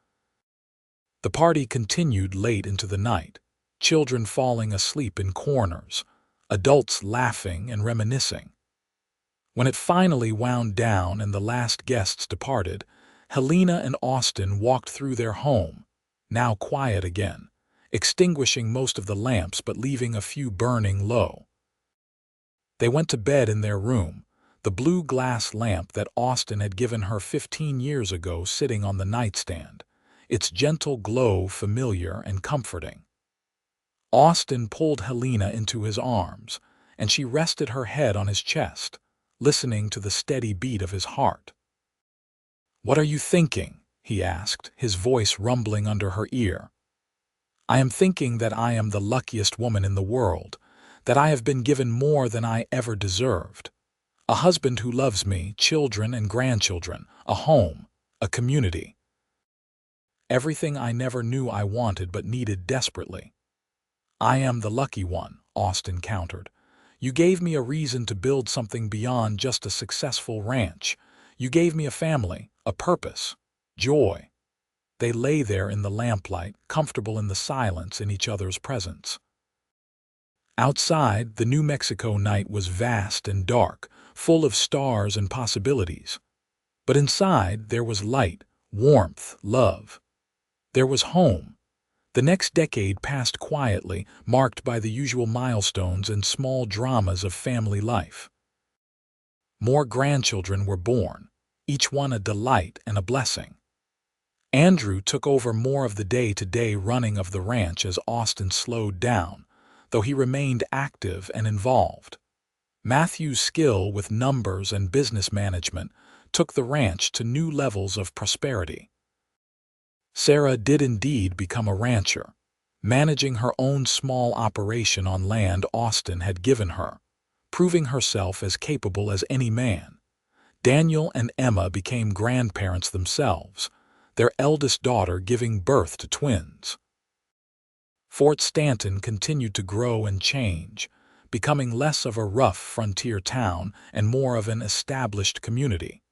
[SPEAKER 1] The party continued late into the night, children falling asleep in corners, adults laughing and reminiscing. When it finally wound down and the last guests departed, Helena and Austin walked through their home, now quiet again, extinguishing most of the lamps but leaving a few burning low. They went to bed in their room, the blue glass lamp that Austin had given her 15 years ago sitting on the nightstand, its gentle glow familiar and comforting. Austin pulled Helena into his arms, and she rested her head on his chest, listening to the steady beat of his heart. "What are you thinking?" he asked, his voice rumbling under her ear. "I am thinking that I am the luckiest woman in the world, that I have been given more than I ever deserved. A husband who loves me, children and grandchildren, a home, a community. Everything I never knew I wanted but needed desperately." "I am the lucky one," Austin countered. "You gave me a reason to build something beyond just a successful ranch. You gave me a family, a purpose, joy." They lay there in the lamplight, comfortable in the silence in each other's presence. Outside, the New Mexico night was vast and dark, full of stars and possibilities. But inside, there was light, warmth, love. There was home. The next decade passed quietly, marked by the usual milestones and small dramas of family life. More grandchildren were born, each one a delight and a blessing. Andrew took over more of the day-to-day running of the ranch as Austin slowed down, though he remained active and involved. Matthew's skill with numbers and business management took the ranch to new levels of prosperity. Sarah did indeed become a rancher, managing her own small operation on land Austin had given her, proving herself as capable as any man. Daniel and Emma became grandparents themselves, their eldest daughter giving birth to twins. Fort Stanton continued to grow and change, becoming less of a rough frontier town and more of an established community.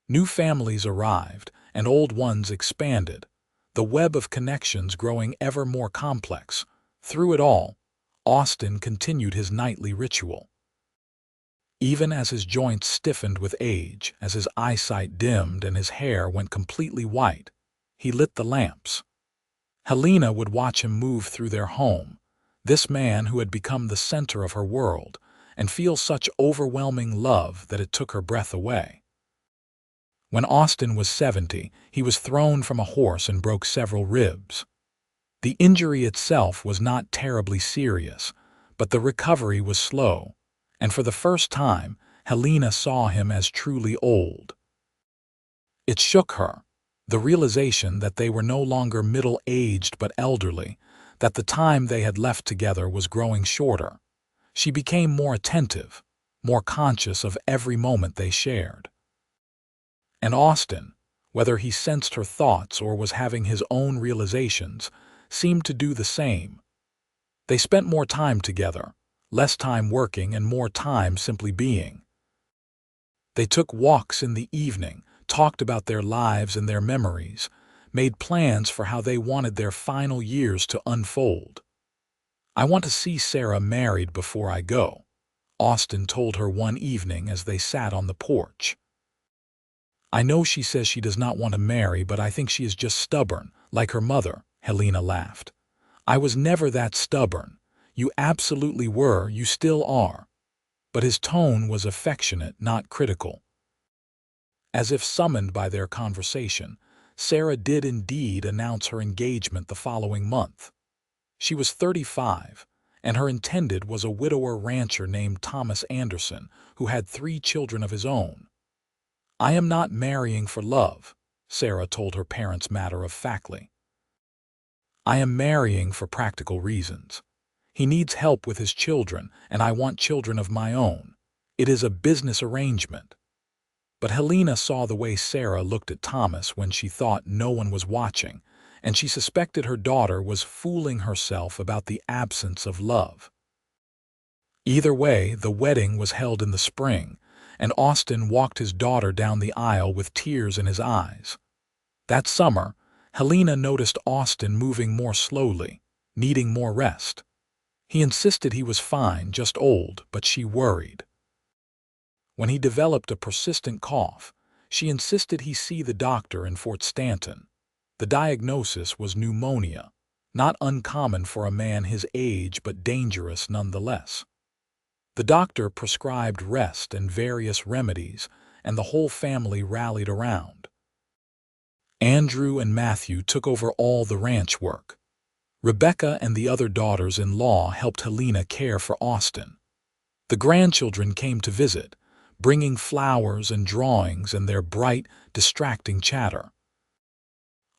[SPEAKER 1] New families arrived, and old ones expanded, the web of connections growing ever more complex. Through it all, Austin continued his nightly ritual. Even as his joints stiffened with age, as his eyesight dimmed and his hair went completely white, he lit the lamps. Helena would watch him move through their home, this man who had become the center of her world, and feel such overwhelming love that it took her breath away. When Austin was 70, he was thrown from a horse and broke several ribs. The injury itself was not terribly serious, but the recovery was slow, and for the first time, Helena saw him as truly old. It shook her, the realization that they were no longer middle-aged but elderly, that the time they had left together was growing shorter. She became more attentive, more conscious of every moment they shared. And Austin, whether he sensed her thoughts or was having his own realizations, seemed to do the same. They spent more time together, less time working and more time simply being. They took walks in the evening, talked about their lives and their memories, made plans for how they wanted their final years to unfold. "I want to see Sarah married before I go," Austin told her one evening as they sat on the porch. "I know she says she does not want to marry, but I think she is just stubborn, like her mother," Helena laughed. "I was never that stubborn. You absolutely were, you still are." But his tone was affectionate, not critical. As if summoned by their conversation, Sarah did indeed announce her engagement the following month. She was 35, and her intended was a widower rancher named Thomas Anderson, who had 3 children of his own. "I am not marrying for love," Sarah told her parents matter-of-factly. "I am marrying for practical reasons. He needs help with his children, and I want children of my own. It is a business arrangement." But Helena saw the way Sarah looked at Thomas when she thought no one was watching, and she suspected her daughter was fooling herself about the absence of love. Either way, the wedding was held in the spring, and Austin walked his daughter down the aisle with tears in his eyes. That summer, Helena noticed Austin moving more slowly, needing more rest. He insisted he was fine, just old, but she worried. When he developed a persistent cough, she insisted he see the doctor in Fort Stanton. The diagnosis was pneumonia, not uncommon for a man his age but dangerous nonetheless. The doctor prescribed rest and various remedies, and the whole family rallied around. Andrew and Matthew took over all the ranch work. Rebecca and the other daughters-in-law helped Helena care for Austin. The grandchildren came to visit, bringing flowers and drawings and their bright, distracting chatter.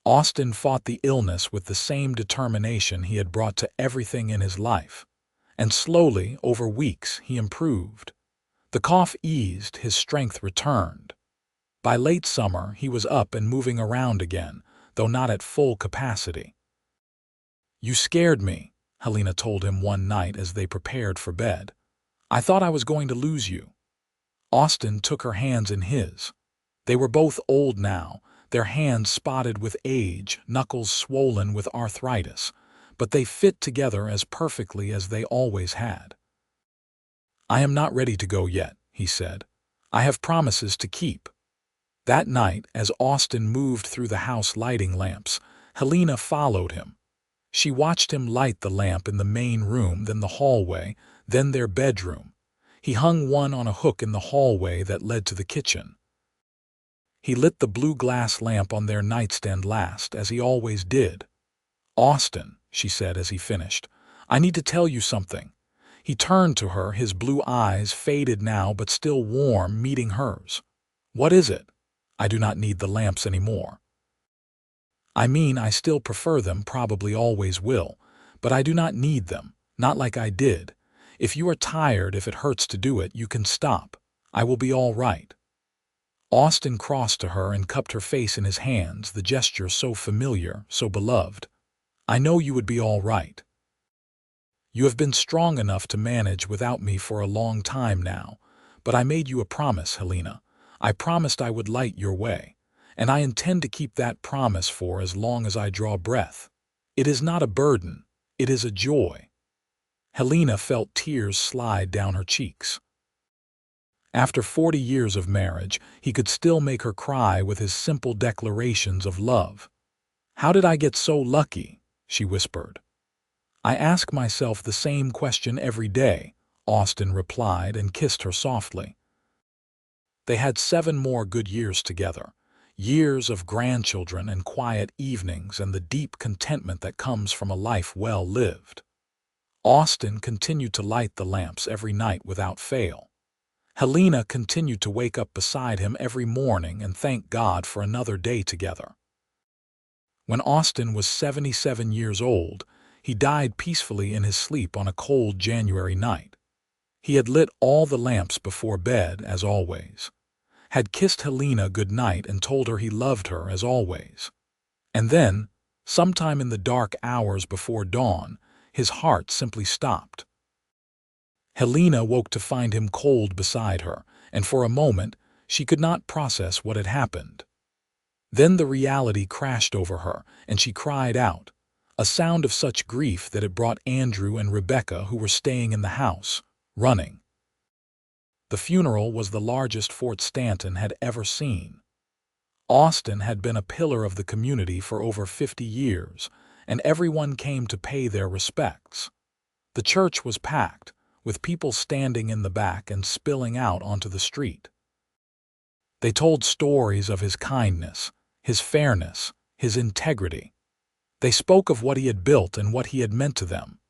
[SPEAKER 1] Austin fought the illness with the same determination he had brought to everything in his life, and slowly, over weeks, he improved. The cough eased, his strength returned. By late summer, he was up and moving around again, though not at full capacity. "You scared me," Helena told him one night as they prepared for bed. "I thought I was going to lose you." Austin took her hands in his. They were both old now, their hands spotted with age, knuckles swollen with arthritis, but they fit together as perfectly as they always had. "I am not ready to go yet," he said. "I have promises to keep." That night, as Austin moved through the house lighting lamps, Helena followed him. She watched him light the lamp in the main room, then the hallway, then their bedroom. He hung one on a hook in the hallway that led to the kitchen. He lit the blue glass lamp on their nightstand last, as he always did. "Austin," she said as he finished, "I need to tell you something." He turned to her, his blue eyes, faded now but still warm, meeting hers. "What is it?" "I do not need the lamps anymore. I mean, I still prefer them, probably always will, but I do not need them, not like I did. If you are tired, if it hurts to do it, you can stop. I will be all right." Austin crossed to her and cupped her face in his hands, the gesture so familiar, so beloved. "I know you would be all right. You have been strong enough to manage without me for a long time now, but I made you a promise, Helena. I promised I would light your way, and I intend to keep that promise for as long as I draw breath. It is not a burden, it is a joy." Helena felt tears slide down her cheeks. After 40 years of marriage, he could still make her cry with his simple declarations of love. "How did I get so lucky?" she whispered. "I ask myself the same question every day," Austin replied and kissed her softly. They had 7 more good years together, years of grandchildren and quiet evenings and the deep contentment that comes from a life well lived. Austin continued to light the lamps every night without fail. Helena continued to wake up beside him every morning and thank God for another day together. When Austin was 77 years old, he died peacefully in his sleep on a cold January night. He had lit all the lamps before bed, as always, had kissed Helena good night and told her he loved her as always. And then, sometime in the dark hours before dawn, his heart simply stopped. Helena woke to find him cold beside her, and for a moment she could not process what had happened. Then the reality crashed over her, and she cried out, a sound of such grief that it brought Andrew and Rebecca, who were staying in the house, running. The funeral was the largest Fort Stanton had ever seen. Austin had been a pillar of the community for over 50 years, and everyone came to pay their respects. The church was packed, with people standing in the back and spilling out onto the street. They told stories of his kindness, his fairness, his integrity. They spoke of what he had built and what he had meant to them.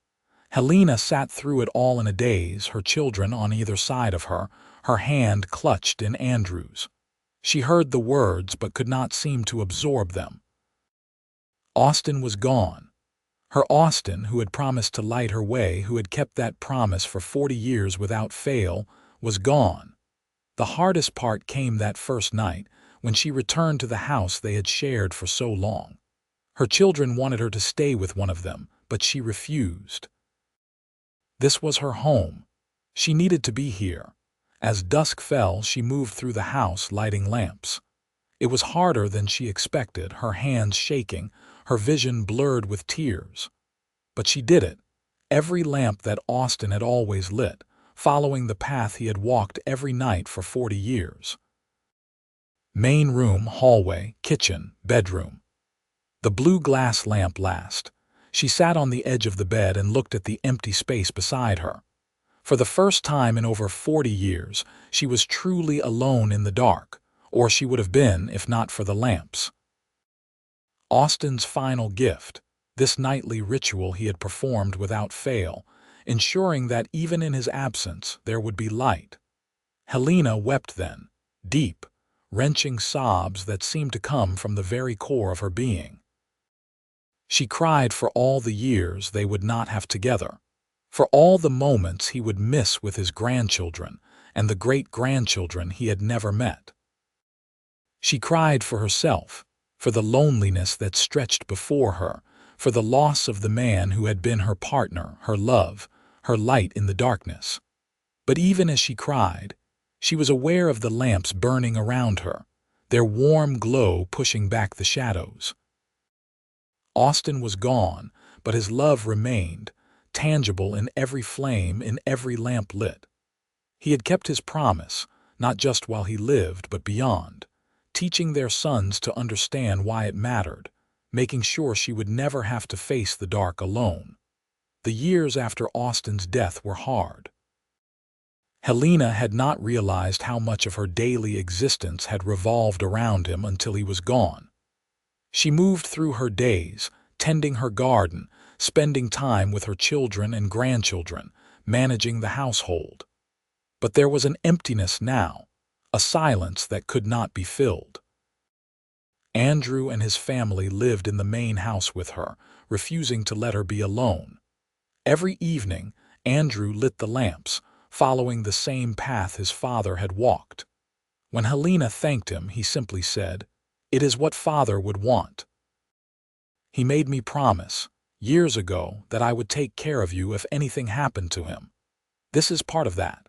[SPEAKER 1] Helena sat through it all in a daze, her children on either side of her, her hand clutched in Andrew's. She heard the words but could not seem to absorb them. Austin was gone. Her Austin, who had promised to light her way, who had kept that promise for 40 years without fail, was gone. The hardest part came that first night, when she returned to the house they had shared for so long. Her children wanted her to stay with one of them, but she refused. This was her home. She needed to be here. As dusk fell, she moved through the house lighting lamps. It was harder than she expected, her hands shaking, her vision blurred with tears. But she did it. Every lamp that Austin had always lit, following the path he had walked every night for 40 years. Main room, hallway, kitchen, bedroom. The blue glass lamp last. She sat on the edge of the bed and looked at the empty space beside her. For the first time in over 40 years, she was truly alone in the dark, or she would have been if not for the lamps. Austin's final gift, this nightly ritual he had performed without fail, ensuring that even in his absence there would be light. Helena wept then, deep, wrenching sobs that seemed to come from the very core of her being. She cried for all the years they would not have together, for all the moments he would miss with his grandchildren and the great-grandchildren he had never met. She cried for herself, for the loneliness that stretched before her, for the loss of the man who had been her partner, her love, her light in the darkness. But even as she cried, she was aware of the lamps burning around her, their warm glow pushing back the shadows. Austin was gone, but his love remained, tangible in every flame, in every lamp lit. He had kept his promise, not just while he lived, but beyond, teaching their sons to understand why it mattered, making sure she would never have to face the dark alone. The years after Austin's death were hard. Helena had not realized how much of her daily existence had revolved around him until he was gone. She moved through her days, tending her garden, spending time with her children and grandchildren, managing the household. But there was an emptiness now, a silence that could not be filled. Andrew and his family lived in the main house with her, refusing to let her be alone. Every evening, Andrew lit the lamps, following the same path his father had walked. When Helena thanked him, he simply said, "It is what Father would want. He made me promise, years ago, that I would take care of you if anything happened to him. This is part of that."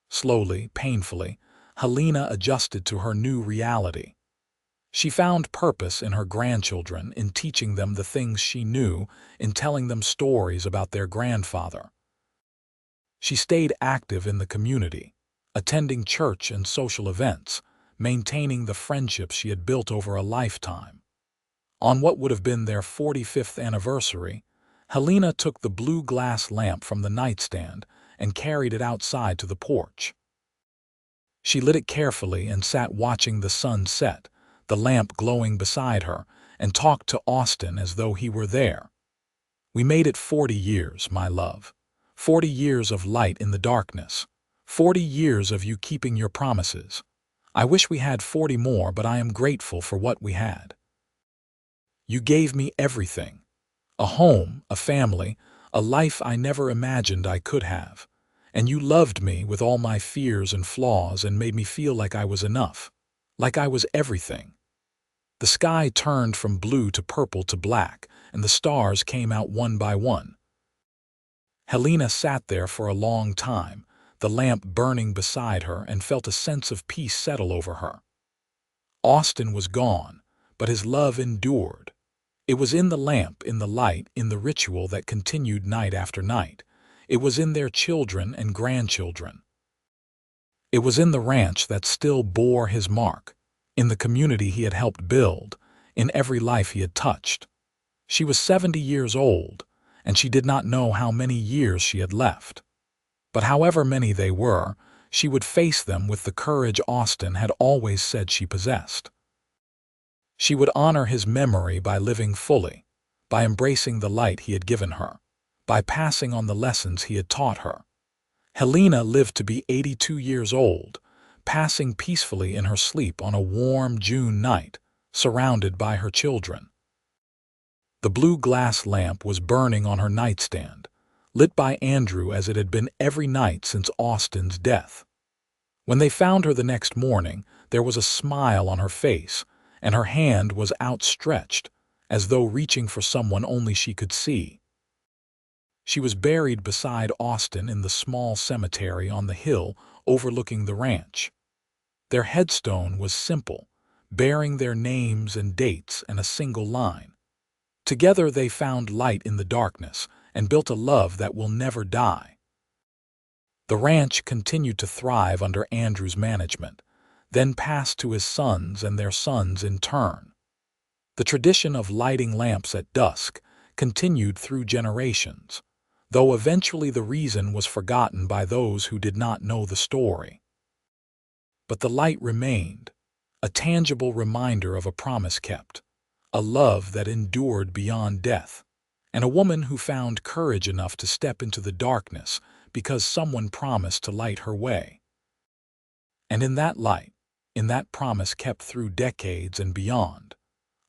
[SPEAKER 1] Slowly, painfully, Helena adjusted to her new reality. She found purpose in her grandchildren, in teaching them the things she knew, in telling them stories about their grandfather. She stayed active in the community, attending church and social events, maintaining the friendships she had built over a lifetime. On what would have been their 45th anniversary, Helena took the blue glass lamp from the nightstand and carried it outside to the porch. She lit it carefully and sat watching the sun set, the lamp glowing beside her, and talked to Austin as though he were there. "We made it 40 years, my love. 40 years of light in the darkness. 40 years of you keeping your promises. I wish we had 40 more, but I am grateful for what we had. You gave me everything. A home, a family, a life I never imagined I could have. And you loved me with all my fears and flaws and made me feel like I was enough, like I was everything." The sky turned from blue to purple to black, and the stars came out one by one. Helena sat there for a long time, the lamp burning beside her, and felt a sense of peace settle over her. Austin was gone, but his love endured. It was in the lamp, in the light, in the ritual that continued night after night. It was in their children and grandchildren. It was in the ranch that still bore his mark, in the community he had helped build, in every life he had touched. She was 70 years old, and she did not know how many years she had left. But however many they were, she would face them with the courage Austin had always said she possessed. She would honor his memory by living fully, by embracing the light he had given her, by passing on the lessons he had taught her. Helena lived to be 82 years old, passing peacefully in her sleep on a warm June night, surrounded by her children. The blue glass lamp was burning on her nightstand, lit by Andrew as it had been every night since Austin's death. When they found her the next morning, there was a smile on her face, and her hand was outstretched, as though reaching for someone only she could see. She was buried beside Austin in the small cemetery on the hill overlooking the ranch. Their headstone was simple, bearing their names and dates and a single line. Together they found light in the darkness and built a love that will never die. The ranch continued to thrive under Andrew's management, then passed to his sons and their sons in turn. The tradition of lighting lamps at dusk continued through generations, though eventually the reason was forgotten by those who did not know the story. But the light remained, a tangible reminder of a promise kept, a love that endured beyond death, and a woman who found courage enough to step into the darkness because someone promised to light her way. And in that light, in that promise kept through decades and beyond,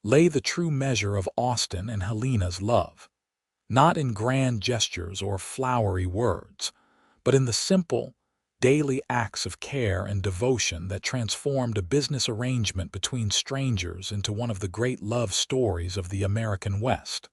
[SPEAKER 1] lay the true measure of Austin and Helena's love, not in grand gestures or flowery words, but in the simple, daily acts of care and devotion that transformed a business arrangement between strangers into one of the great love stories of the American West.